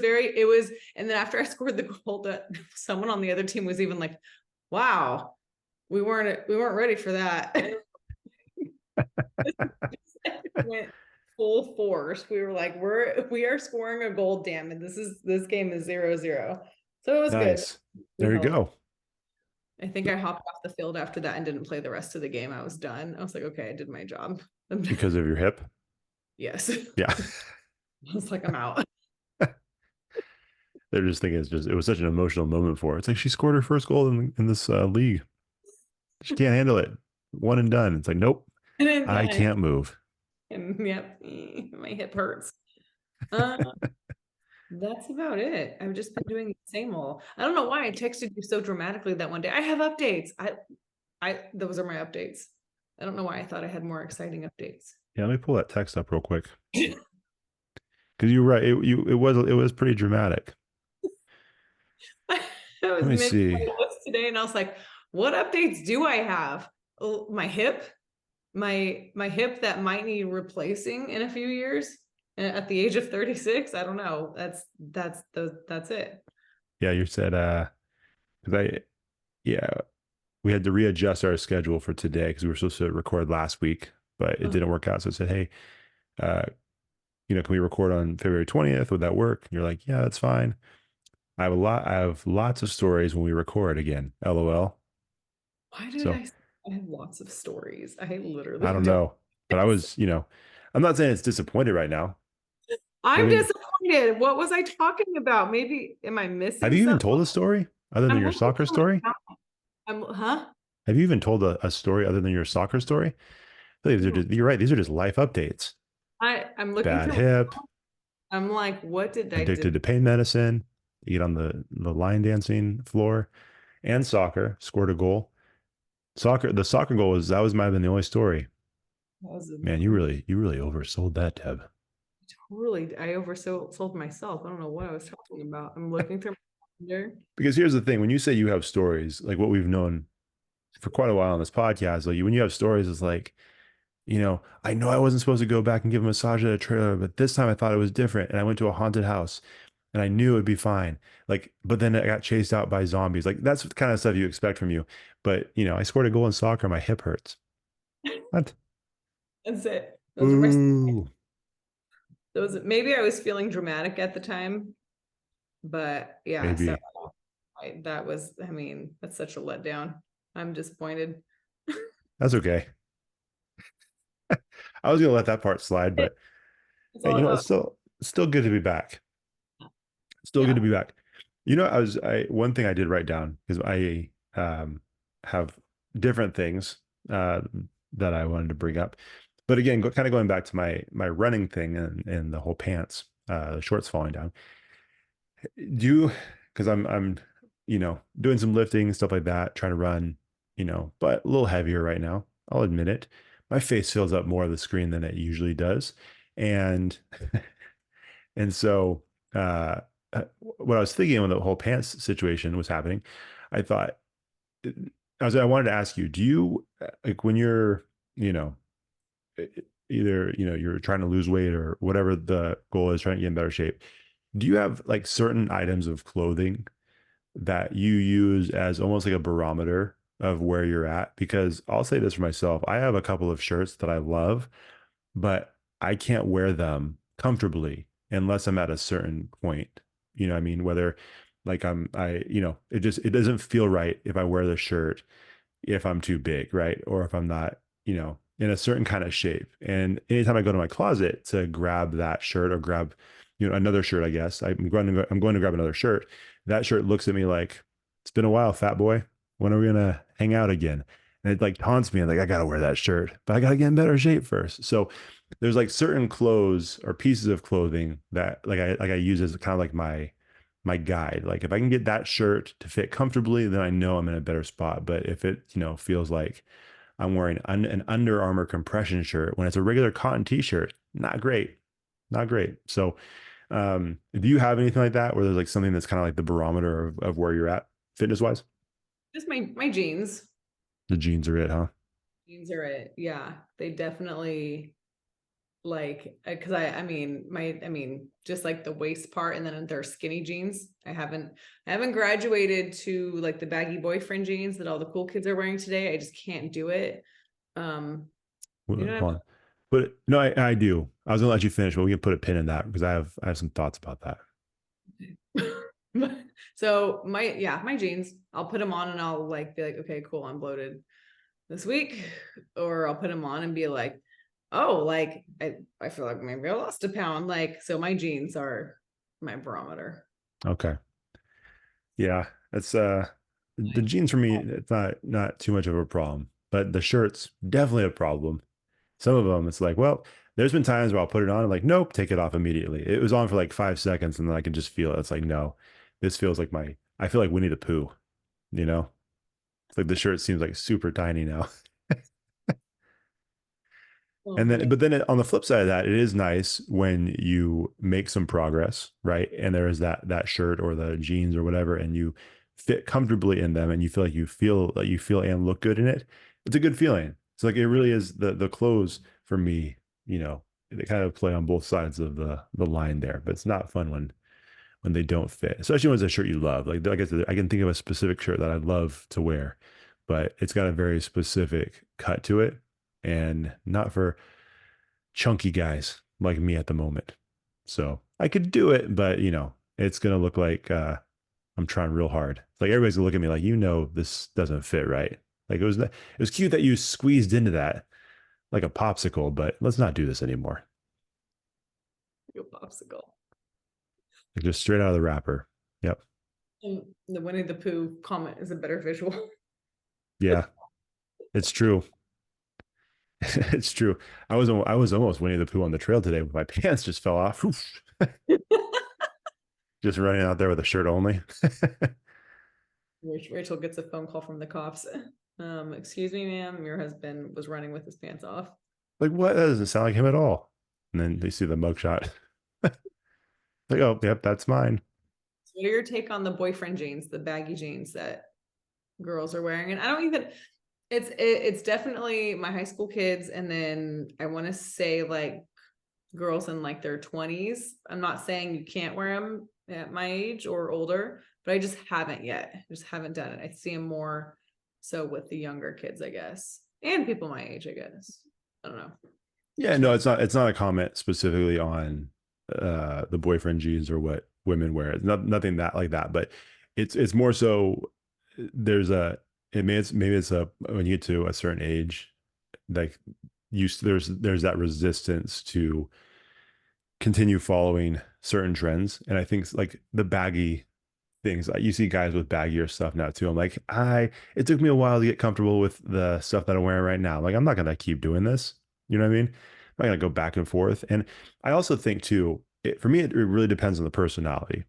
and then after I scored the goal, that someone on the other team was even like, wow, we weren't ready for that. Went full force. We were like, we are scoring a goal, damn it. This game is 0-0. So it was nice. Good. There you go. I think I hopped off the field after that and didn't play the rest of the game. I was done. I was like, okay, I did my job. Because of your hip? Yes. Yeah. I was like, I'm out. They're just thinking it was such an emotional moment for her. It's like she scored her first goal in this league. She can't handle it. One and done. It's like, nope, I can't move. And yep, my hip hurts. That's about it. I've just been doing the same old. I don't know why I texted you so dramatically that one day. I have updates. Those are my updates. I don't know why I thought I had more exciting updates. Yeah, let me pull that text up real quick. Because you're right. It was pretty dramatic. Let me see today, and I was like, what updates do I have? Oh, my hip that might need replacing in a few years at the age of 36. I don't know. That's it. Yeah, you said we had to readjust our schedule for today because we were supposed to record last week, but it didn't work out. So I said, hey, can we record on February 20th? Would that work? And you're like, yeah, that's fine. I have lots of stories when we record again. LOL. Why did I have lots of stories? I literally don't know. But I was, I'm not saying it's disappointed right now. I'm disappointed. What was I talking about? Maybe am I missing? Have you even told a story other than your soccer story? Have you even told a story other than your soccer story? You're right. These are just life updates. I'm looking bad hip. I'm like, what did I do? Addicted to pain medicine. You get on the line dancing floor, and soccer. Scored a goal. The soccer goal might have been the only story. Man, you really oversold that, Deb. Totally, I oversold myself. I don't know what I was talking about. I'm looking through my calendar. Because here's the thing: when you say you have stories, like what we've known for quite a while on this podcast, like when you have stories, it's like, I know I wasn't supposed to go back and give a massage at a trailer, but this time I thought it was different, and I went to a haunted house, and I knew it would be fine. Like, but then I got chased out by zombies. Like that's the kind of stuff you expect from you. But I scored a goal in soccer. My hip hurts. What? That's it. Ooh. Maybe I was feeling dramatic at the time, but yeah. Maybe. So that's such a letdown. I'm disappointed. That's okay. I was gonna let that part slide, but It's hey, all you know, about, it's still good to be back. Still good yeah. to be back. You know, I one thing I did write down because I have different things uh that I wanted to bring up. But again, kind of going back to my running thing and the whole pants, the shorts falling down. Do you, because I'm you know, doing some lifting and stuff like that, trying to run, you know, but a little heavier right now. I'll admit it. My face fills up more of the screen than it usually does. And and so uh what I was thinking when the whole pants situation was happening, I thought I wanted to ask you, do you like when you're, you know, either, you know, you're trying to lose weight or whatever the goal is, trying to get in better shape, do you have like certain items of clothing that you use as almost like a barometer of where you're at? Because I'll say this for myself, I have a couple of shirts that I love, but I can't wear them comfortably unless I'm at a certain point. You know what I mean? Whether like you know, it doesn't feel right if I wear the shirt if I'm too big, right? Or if I'm not, you know, in a certain kind of shape. And anytime I go to my closet to grab that shirt or grab, you know, another shirt, I guess I'm going to grab another shirt. That shirt looks at me like, it's been a while, fat boy. When are we gonna hang out again? And it like taunts me. I'm like, I gotta wear that shirt, but I gotta get in better shape first. So there's like certain clothes or pieces of clothing that I use as kind of like my guide. Like if I can get that shirt to fit comfortably, then I know I'm in a better spot. But if it, you know, feels like I'm wearing an Under Armour compression shirt when it's a regular cotton t-shirt, not great, not great. So, do you have anything like that where there's like something that's kind of like the barometer of where you're at fitness wise? Just my jeans. The jeans are it, huh? Jeans are it. Yeah. They definitely like, because I mean just like the waist part, and then they're skinny jeans. I haven't graduated to like the baggy boyfriend jeans that all the cool kids are wearing today. I just can't do it. um you know Hold what on. But no, I do. I was gonna let you finish, but we can put a pin in that because I have some thoughts about that. So my jeans, I'll put them on and I'll like be like, okay, cool, I'm bloated this week. Or I'll put them on and be like, oh, like I feel like maybe I lost a pound. Like, so my jeans are my barometer. Okay. Yeah, that's the jeans for me, it's not too much of a problem, but the shirts definitely a problem. Some of them, it's like, well, there's been times where I'll put it on and like, nope, take it off immediately. It was on for like 5 seconds and then I can just feel it. It's like, no, this feels like I feel like Winnie the Pooh, you know? It's like the shirt seems like super tiny now. Oh And then, boy. but then on the flip side of that, it is nice when you make some progress, right? And there is that shirt or the jeans or whatever, and you fit comfortably in them, and you feel like you feel and look good in it. It's a good feeling. It's like it really is the clothes for me. You know, they kind of play on both sides of the line there, but it's not fun when they don't fit, especially when it's a shirt you love. Like I said, I can think of a specific shirt that I love to wear, but it's got a very specific cut to it, and not for chunky guys like me at the moment. So I could do it, but you know, it's gonna look like I'm trying real hard. It's like everybody's gonna look at me like, you know, this doesn't fit right. Like it was cute that you squeezed into that like a popsicle, but let's not do this anymore. Your popsicle. Like just straight out of the wrapper. Yep. And the Winnie the Pooh comment is a better visual. Yeah, it's true. It's true. I was almost Winnie the Pooh on the trail today, but my pants just fell off. Oof. Just running out there with a shirt only. Rachel gets a phone call from the cops. Excuse me, ma'am, your husband was running with his pants off. Like what? That doesn't sound like him at all. And then they see the mugshot. Like, oh, yep, that's mine. So what are your take on the boyfriend jeans, the baggy jeans that girls are wearing? And I don't even, it's definitely my high school kids, and then I want to say like girls in like their 20s. I'm not saying you can't wear them at my age or older, but I just haven't yet. I just haven't done it. I see them more so with the younger kids, I guess, and people my age, I guess. I don't know. Yeah, no, it's not a comment specifically on the boyfriend jeans or what women wear. It's not nothing that like that, but it's more so there's a maybe it's a when you get to a certain age, like there's that resistance to continue following certain trends. And I think like the baggy things, like you see guys with baggier stuff now too. I'm like, it took me a while to get comfortable with the stuff that I'm wearing right now. Like, I'm not gonna keep doing this. You know what I mean? I'm not gonna go back and forth. And I also think too, for me, it really depends on the personality,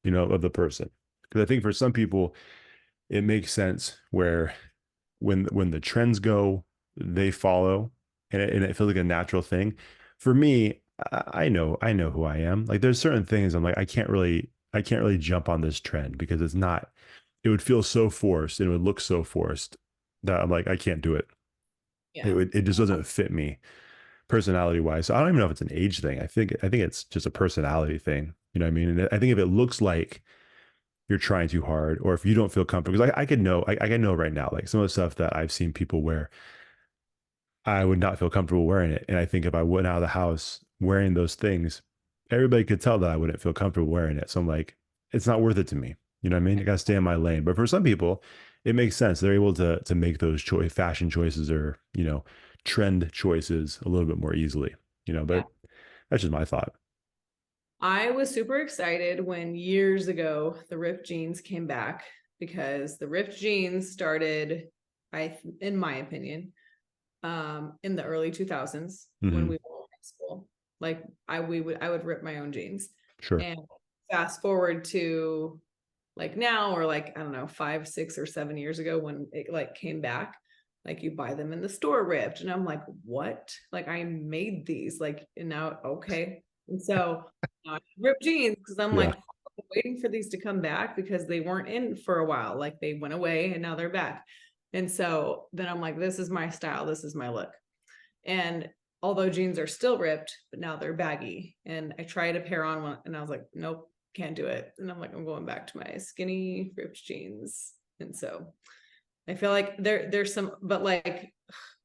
of the person. Because I think for some people, it makes sense where when the trends go, they follow, and it feels like a natural thing. For me, I know who I am. Like there's certain things I'm like I can't really jump on this trend because it's not. It would feel so forced and it would look so forced that I'm like I can't do it. Yeah. It just doesn't fit me personality wise. So I don't even know if it's an age thing. I think it's just a personality thing. You know what I mean? And I think if it looks like you're trying too hard, or if you don't feel comfortable, because I can know right now, like some of the stuff that I've seen people wear, I would not feel comfortable wearing it. And I think if I went out of the house wearing those things, everybody could tell that I wouldn't feel comfortable wearing it. So I'm like, it's not worth it to me. You know what I mean? I gotta stay in my lane. But for some people, it makes sense. They're able to make those fashion choices or, trend choices a little bit more easily, Yeah. but that's just my thought. I was super excited when years ago the ripped jeans came back, because the ripped jeans started, in my opinion, in the early 2000s when Hmm. we were in high school. Like I would rip my own jeans. Sure. And fast forward to like now, or like, I don't know, 5, 6, or 7 years ago when it like came back, like you buy them in the store ripped. And I'm like, what? Like I made these, like, and now, okay. And so now I rip jeans because I'm Yeah. like waiting for these to come back because they weren't in for a while. Like they went away and now they're back. And so then I'm like, this is my style, this is my look. And although jeans are still ripped, but now they're baggy. And I tried a pair on one and I was like, nope, can't do it. And I'm like, I'm going back to my skinny ripped jeans. And so I feel like there's some, but like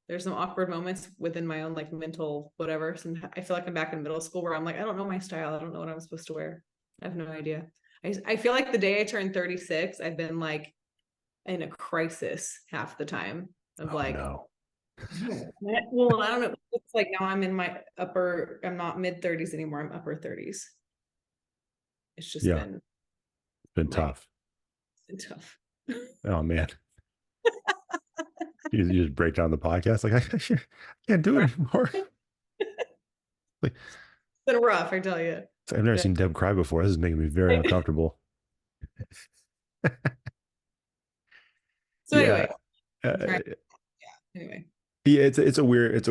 there's some awkward moments within my own like mental whatever. Some I feel like I'm back in middle school where I'm like, I don't know my style. I don't know what I'm supposed to wear. I have no idea. I feel like the day I turned 36, I've been like in a crisis half the time of Oh like, no. well, I don't know. It's like now I'm not mid 30s anymore. I'm upper 30s. It's just Yeah. been It's been my tough. it's been tough. Oh man. You just break down the podcast. Like I can't do it anymore. Like, It's been rough, I tell you. I've never But seen Deb cry before. This is making me very uncomfortable. so Yeah. anyway, I'm Uh, trying, anyway. yeah, it's a weird it's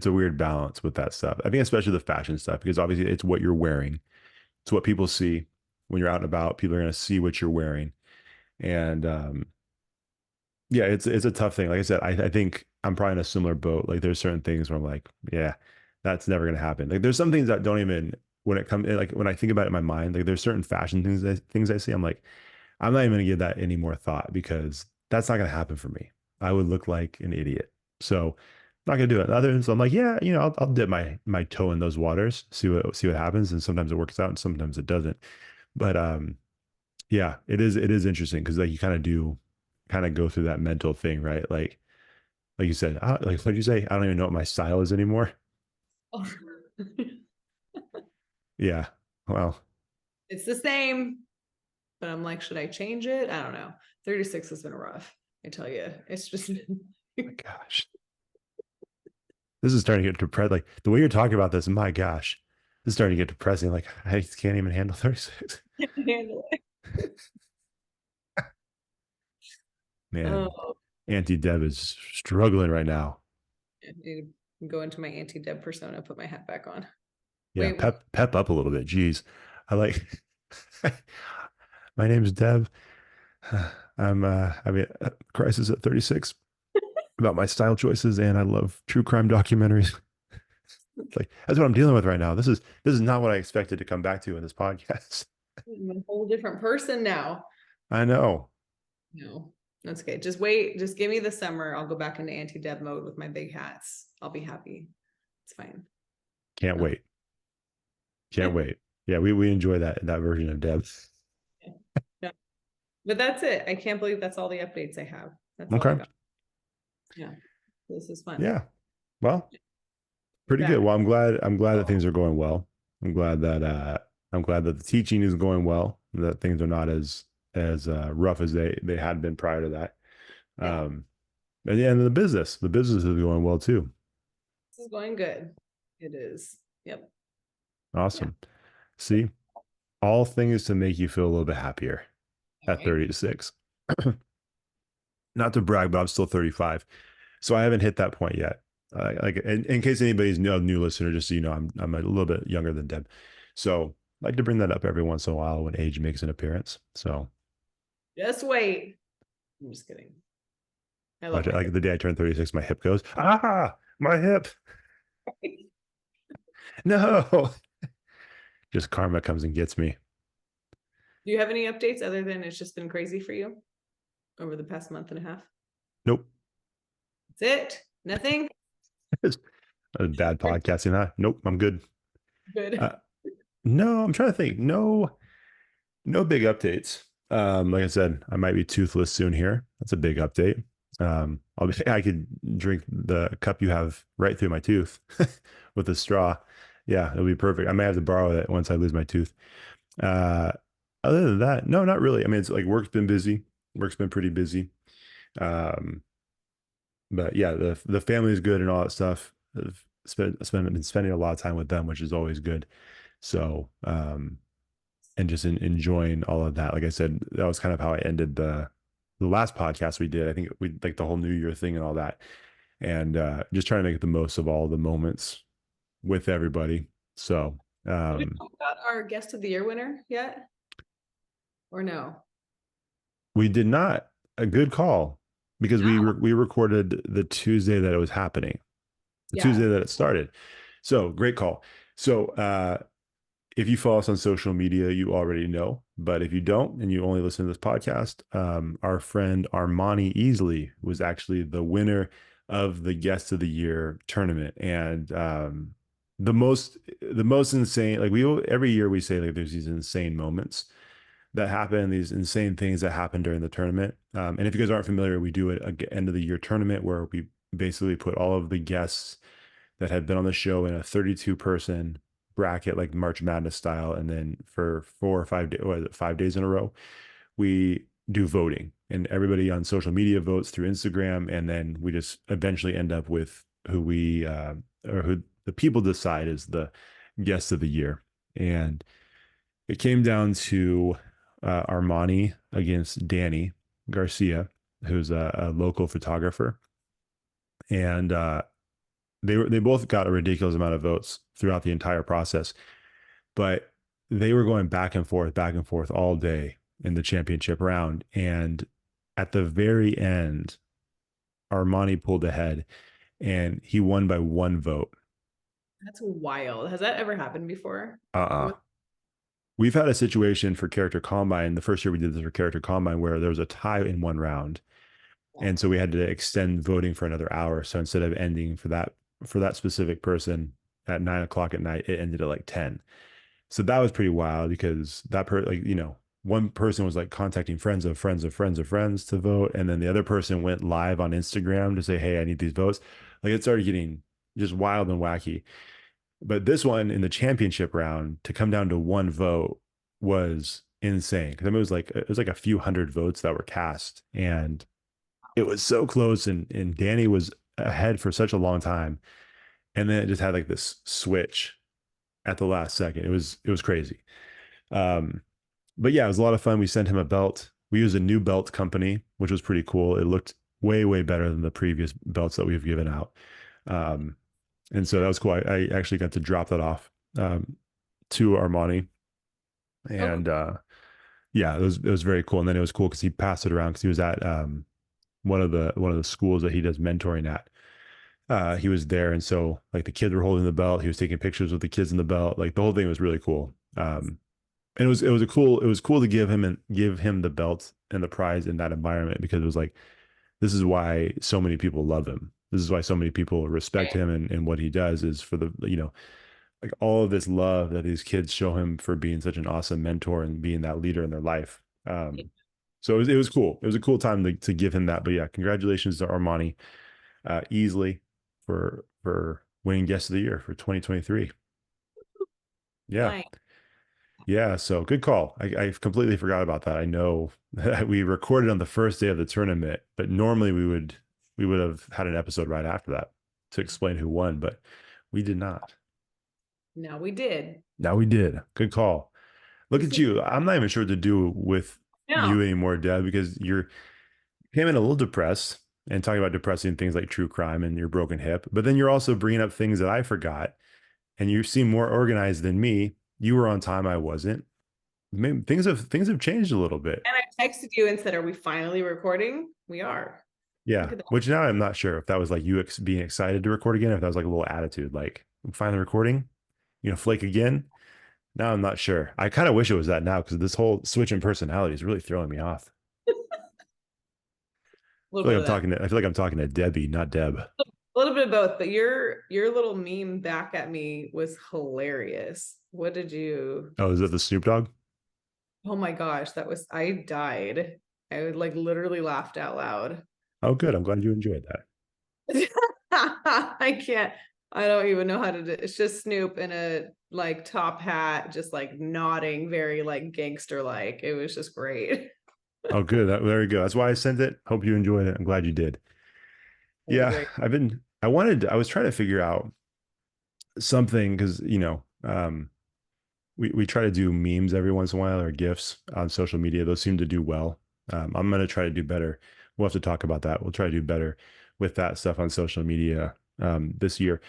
a weird balance with that stuff. I think especially the fashion stuff, because obviously it's what you're wearing. It's what people see when you're out and about. People are going to see what you're wearing. And yeah, it's a tough thing. Like I said, I think I'm probably in a similar boat. Like there's certain things where I'm like, yeah, that's never gonna happen. Like there's some things that don't even when it comes like when I think about it in my mind, like there's certain fashion things I see, I'm like, I'm not even gonna give that any more thought because that's not gonna happen for me. I would look like an idiot. So I'm not gonna do it. Other so I'm like, yeah, I'll dip my toe in those waters, see what happens. And sometimes it works out and sometimes it doesn't. But yeah, it is interesting because like you kind of go through that mental thing, right? Like you said, like what did you say? I don't even know what my style is anymore. Yeah. Well, It's the same, but I'm like, should I change it? I don't know. 36 has been rough. I tell you, it's just my gosh. This is starting to get depressed. Like the way you're talking about this, my gosh, this is starting to get depressing. Like I just can't even handle 36. handle it. Man, Oh, Auntie Deb is struggling right now. I need to go into my anti-Deb persona, put my hat back on. Yeah, Wait, pep up a little bit. Jeez. I like my name's Deb. I'm having a crisis at 36 about my style choices, and I love true crime documentaries. It's like that's what I'm dealing with right now. This is not what I expected to come back to in this podcast. I'm a whole different person now. I know. No, that's okay. Just wait. Just give me the summer. I'll go back into anti-Deb mode with my big hats. I'll be happy. It's fine. Can't No. wait. Can't wait. Yeah, we enjoy that version of Deb. Yeah. But that's it. I can't believe that's all the updates I have. That's all I Okay. got. Yeah. This is fun. Yeah. Well, pretty good. Back. Well, I'm glad that things are going well. I'm glad that the teaching is going well, that things are not as rough as they had been prior to that. Yeah. And yeah, and the business is going well too. This is going good. It is. Yep. Yeah. Awesome. See, all things to make you feel a little bit happier All at right. 36. Not to brag, but I'm still 35. So I haven't hit that point yet. Like in case anybody's new listener, just so you know, I'm a little bit younger than Deb. So I like to bring that up every once in a while when age makes an appearance. So Just wait. I'm just kidding. I love watch it. my Like the day I turn 36, my hip goes, my hip. No. Just karma comes and gets me. Do you have any updates other than it's just been crazy for you over the past month and a half? Nope. That's it? Nothing? It's a bad podcasting, huh? Nope. I'm good. Good. No, I'm trying to think. No big updates. Like I said, I might be toothless soon here. That's a big update. I could drink the cup you have right through my tooth with a straw. Yeah, it'll be perfect. I may have to borrow it once I lose my tooth. Uh, Other than that, no, not really. I mean, it's like work's been busy. Work's been pretty busy. Um, but yeah, the family is good and all that stuff. I've been spending a lot of time with them, which is always good. So, and just enjoying all of that. Like I said, that was kind of how I ended the last podcast we did. I think we like the whole New Year thing and all that, and just trying to make the most of all the moments with everybody. So, Did we talk about our guest of the year winner yet? Or no? we did not. A good call, because we recorded the Tuesday that it was happening, the Yeah. Tuesday that it started. So great call. So if you follow us on social media, you already know. But if you don't, and you only listen to this podcast, our friend Armani Easley was actually the winner of the Guest of the Year tournament. And the most insane, like every year we say like there's these insane moments that happen, these insane things that happen during the tournament. And if you guys aren't familiar, we do an end of the year tournament where we basically put all of the guests that had been on the show in a 32 person bracket, like March Madness style. And then for 4 or 5 days, 5 days in a row, we do voting, and everybody on social media votes through Instagram. And then we just eventually end up with who who the people decide is the guest of the year. And it came down to Armani against Danny Garcia, who's a local photographer. And they both got a ridiculous amount of votes throughout the entire process, but they were going back and forth all day in the championship round. And at the very end, Armani pulled ahead and he won by 1 vote. That's wild. Has that ever happened before? We've had a situation for Character Combine. The first year we did this for Character Combine where there was a tie in one round. And so we had to extend voting for another hour. So instead of ending for that specific person at 9 o'clock at night, it ended at like 10. So that was pretty wild, because one person was like contacting friends of friends of friends of friends to vote. And then the other person went live on Instagram to say, hey, I need these votes. Like it started getting just wild and wacky. But this one in the championship round, to come down to 1 vote was insane. Cause I mean, it was like a few hundred votes that were cast, and it was so close. And Danny was ahead for such a long time. And then it just had like this switch at the last second. It was crazy. But yeah, it was a lot of fun. We sent him a belt. We used a new belt company, which was pretty cool. It looked way, way better than the previous belts that we've given out. And so that was cool. I actually got to drop that off to Armani. And yeah, it was very cool. And then it was cool because he passed it around, because he was at one of the schools that he does mentoring at. He was there, and so like the kids were holding the belt. He was taking pictures with the kids in the belt. Like the whole thing was really cool. And it was cool to give him the belt and the prize in that environment, because it was like, this is why so many people love him. This is why so many people respect him, and what he does is for the, like all of this love that these kids show him for being such an awesome mentor and being that leader in their life. So it was cool. It was a cool time to give him that. But yeah, congratulations to Armani, easily for winning guest of the year for 2023. Yeah. Nice. Yeah. So good call. I completely forgot about that. I know that we recorded on the first day of the tournament, but normally we would have had an episode right after that to explain who won, but we did not. No, we did. Now we did. Good call. Look You at see, you. I'm not even sure what to do with no. you anymore, Deb, because you're came in a little depressed and talking about depressing things like true crime and your broken hip, but then you're also bringing up things that I forgot, and you seem more organized than me. You were on time, I wasn't. Maybe things have changed a little bit. And I texted you and said, "Are we finally recording?" We are. Yeah, Look at that. which now I'm not sure if that was like you being excited to record again, if that was like a little attitude, like I'm finally recording, flake again. Now I'm not sure. I kind of wish it was that now because this whole switch in personality is really throwing me off. A little bit of that. I feel like I'm talking to Debbie, not Deb. A little bit of both, but your little meme back at me was hilarious. What did you? Oh, is that the Snoop Dogg? Oh my gosh, I died. I would like literally laughed out loud. Oh, good. I'm glad you enjoyed that. I can't. I don't even know how to do. It's just Snoop in a like top hat, just like nodding, very like gangster like. It was just great. Oh, good. There you go. That's why I sent it. Hope you enjoyed it. I'm glad you did. It was Yeah, great. I was trying to figure out something because, we try to do memes every once in a while or GIFs on social media. Those seem to do well. I'm going to try to do better. We'll have to talk about that. We'll try to do better with that stuff on social media this year.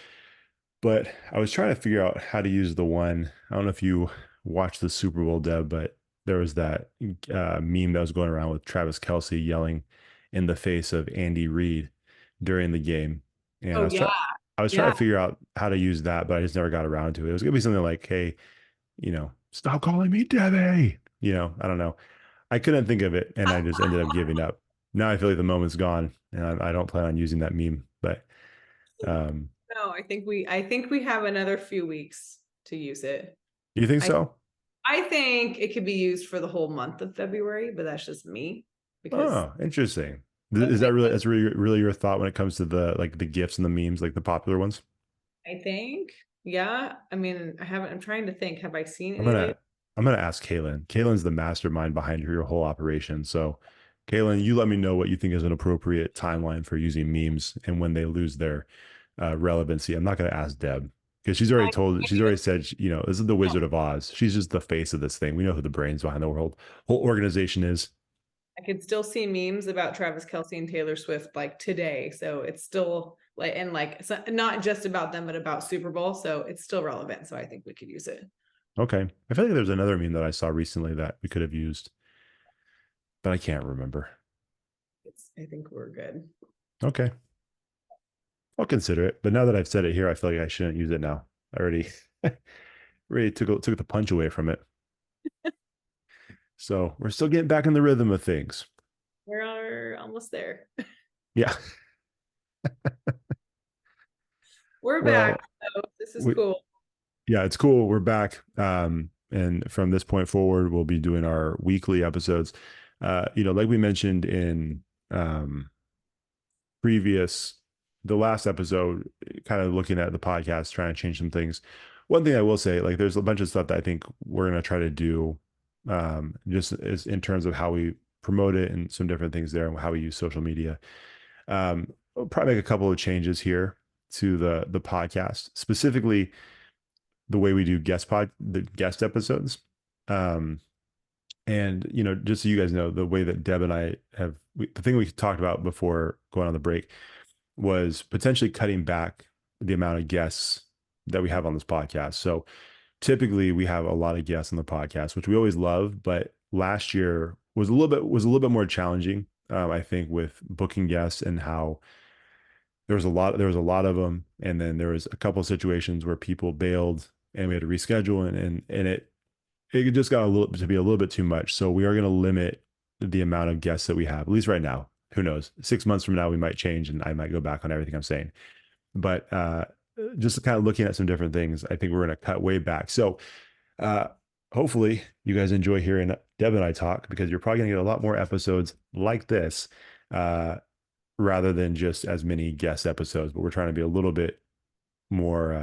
But I was trying to figure out how to use the one. I don't know if you watched the Super Bowl, Deb, but there was that meme that was going around with Travis Kelce yelling in the face of Andy Reid during the game. And Oh yeah, I was trying yeah. to figure out how to use that, but I just never got around to it. It was gonna be something like, hey, stop calling me Debbie. I don't know. I couldn't think of it and I just ended up giving up. Now I feel like the moment's gone and I don't plan on using that meme, but um, No, I think we have another few weeks to use it. you think I so? I think it could be used for the whole month of February, but that's just me because Oh, interesting. I Is that think that's really your thought when it comes to the gifs and the memes, like the popular ones? I think yeah. I mean, I'm trying to think. Have I seen I'm any of gonna these? I'm gonna ask Kaylin. Kaylin's the mastermind behind your whole operation. So, Kaylin, you let me know what you think is an appropriate timeline for using memes and when they lose their relevancy. I'm not gonna ask Deb because I, she's already said, this is the Wizard of Oz. She's just the face of this thing. We know who the brains behind the whole organization is. I can still see memes about Travis Kelce and Taylor Swift like today. So it's still like, and like, it's not just about them, but about Super Bowl. So it's still relevant. So I think we could use it. Okay. I feel like there's another meme that I saw recently that we could have used, but I can't remember. I think we're good. Okay. I'll consider it. But now that I've said it here, I feel like I shouldn't use it now. I already took the punch away from it. So we're still getting back in the rhythm of things. We're almost there. Yeah. We're back. Well, So this is we, cool. yeah, it's cool. We're back. And from this point forward, we'll be doing our weekly episodes. Like we mentioned in previous, the last episode, kind of looking at the podcast, trying to change some things. One thing I will say, like, there's a bunch of stuff that I think we're going to try to do, just as in terms of how we promote it and some different things there and how we use social media. We'll probably make a couple of changes here to the podcast, specifically the way we do the guest episodes. And just so you guys know, the way that Deb and I the thing we talked about before going on the break was potentially cutting back the amount of guests that we have on this podcast. So typically we have a lot of guests on the podcast, which we always love, but last year was a little bit more challenging. I think with booking guests and how there was a lot of them. And then there was a couple of situations where people bailed and we had to reschedule and it just got to be a little bit too much. So we are going to limit the amount of guests that we have, at least right now. Who knows? 6 months from now, we might change and I might go back on everything I'm saying. But just kind of looking at some different things, I think we're going to cut way back. So hopefully you guys enjoy hearing Deb and I talk, because you're probably going to get a lot more episodes like this, uh, rather than just as many guest episodes. But we're trying to be a little bit more,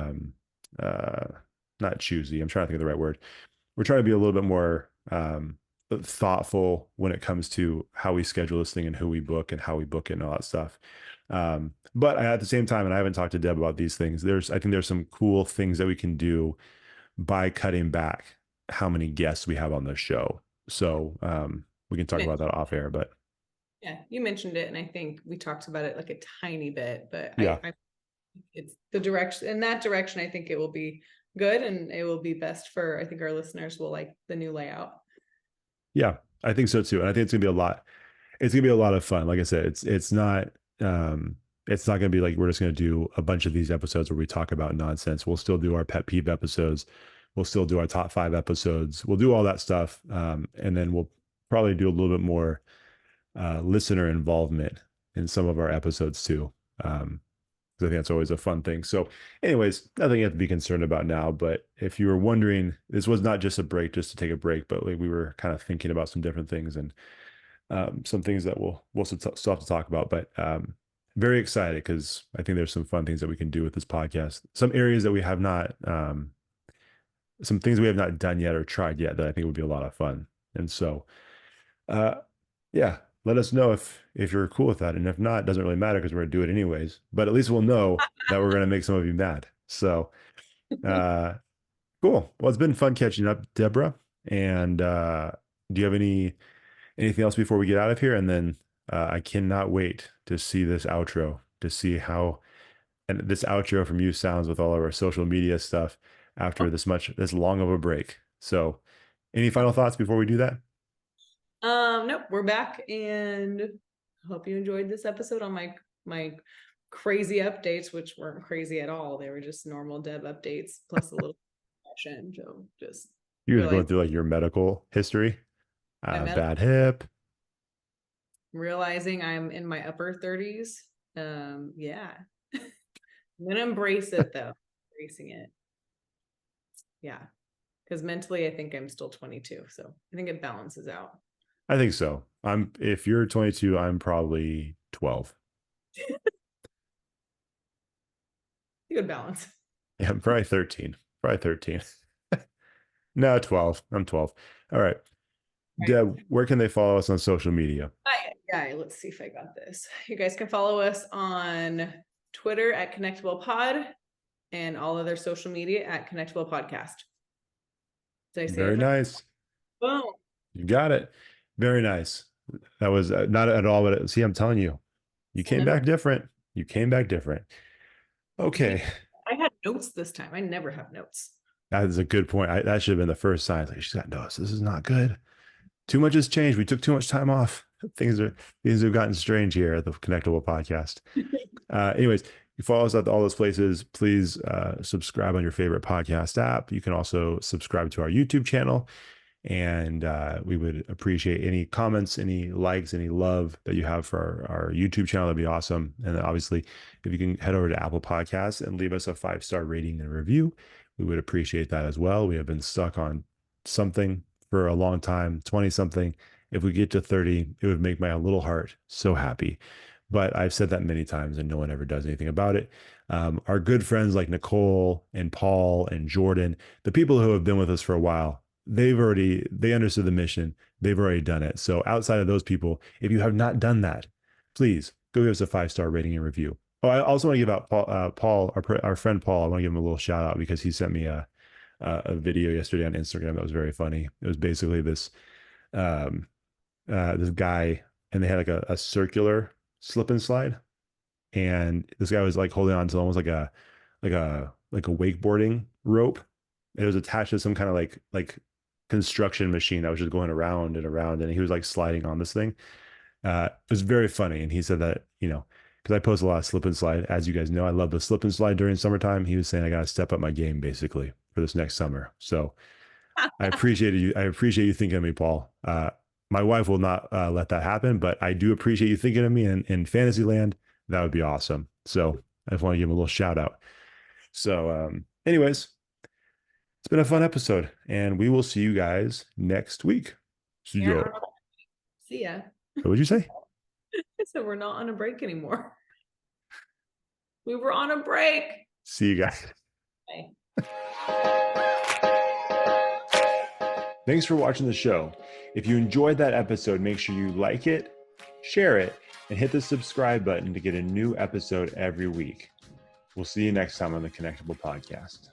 uh, not choosy. I'm trying to think of the right word. We're trying to be a little bit more thoughtful when it comes to how we schedule this thing and who we book and how we book it and all that stuff. But at the same time, and I haven't talked to Deb about these things, I think there's some cool things that we can do by cutting back how many guests we have on the show. So we can talk about that off air, but yeah, you mentioned it, and I think we talked about it like a tiny bit, but yeah. it's the direction, in that direction, I think it will be good, and it will be best for, I think our listeners will like the new layout. Yeah, I think so too. And I think it's gonna be a lot of fun. Like I said, it's not gonna be like we're just gonna do a bunch of these episodes where we talk about nonsense. We'll still do our pet peeve episodes. We'll still do our top 5 episodes. We'll do all that stuff. And then we'll probably do a little bit more listener involvement in some of our episodes too. I think that's always a fun thing. So anyways, nothing you have to be concerned about now. But if you were wondering, this was not just a break, just to take a break, but like we were kind of thinking about some different things, and some things that we'll still have to talk about. But very excited, because I think there's some fun things that we can do with this podcast. Some areas that we have not, some things we have not done yet or tried yet that I think would be a lot of fun. And so, yeah, let us know if you're cool with that. And if not, it doesn't really matter, because we're going to do it anyways. But at least we'll know that we're going to make some of you mad. So, cool. Well, it's been fun catching up, Deborah. And do you have anything else before we get out of here? And then I cannot wait to see this outro, to see how and this outro from you sounds with all of our social media stuff after this long of a break. So, any final thoughts before we do that? Nope, we're back, and I hope you enjoyed this episode on my crazy updates, which weren't crazy at all. They were just normal Deb updates plus a little question. So just You were going through like your medical history, bad hip. Realizing I'm in my upper 30s. Yeah. I'm gonna embrace it though. Embracing it. Yeah. Because mentally I think I'm still 22. So I think it balances out. I think so. If you're 22, I'm probably 12. Good balance. Yeah, I'm probably 13. Probably 13. No, 12. I'm 12. All right. Deb, where can they follow us on social media? Yeah, let's see if I got this. You guys can follow us on Twitter at Connectable Pod, and all other social media at Connectable Podcast. Did I say Very nice. Boom. You got it. Very nice. That was not at all, but see, I'm telling you, you came back different. You came back different. Okay. I had notes this time. I never have notes. That is a good point. That should have been the first sign. Like, she's got notes. This is not good. Too much has changed. We took too much time off. Things have gotten strange here at the Connectable Podcast. Anyways, you follow us at all those places. Please subscribe on your favorite podcast app. You can also subscribe to our YouTube channel. And we would appreciate any comments, any likes, any love that you have for our YouTube channel. That'd be awesome. And then obviously, if you can head over to Apple Podcasts and leave us a 5-star rating and review, we would appreciate that as well. We have been stuck on something for a long time, 20 something. If we get to 30, it would make my little heart so happy. But I've said that many times and no one ever does anything about it. Our good friends like Nicole and Paul and Jordan, the people who have been with us for a while, they understood the mission. They've already done it. So outside of those people, if you have not done that, please go give us a 5-star rating and review. Oh, I also want to give out Paul, our friend Paul. I want to give him a little shout out because he sent me a video yesterday on Instagram that was very funny. It was basically this this guy, and they had like a circular slip and slide, and this guy was like holding on to almost like a wakeboarding rope. It was attached to some kind of like construction machine that was just going around and around, and he was like sliding on this thing. It was very funny, and he said that, because I post a lot of slip and slide, as you guys know, I love the slip and slide during summertime. He was saying I got to step up my game basically for this next summer. So I appreciate you thinking of me, Paul. My wife will not let that happen, but I do appreciate you thinking of me in Fantasyland. That would be awesome. So I just want to give him a little shout out. So anyways, it's been a fun episode, and we will see you guys next week. See Yeah. ya. See ya. What would you say? I said we're not on a break anymore. We were on a break. See you guys. Bye. Thanks for watching the show. If you enjoyed that episode, make sure you like it, share it, and hit the subscribe button to get a new episode every week. We'll see you next time on the Connectable Podcast.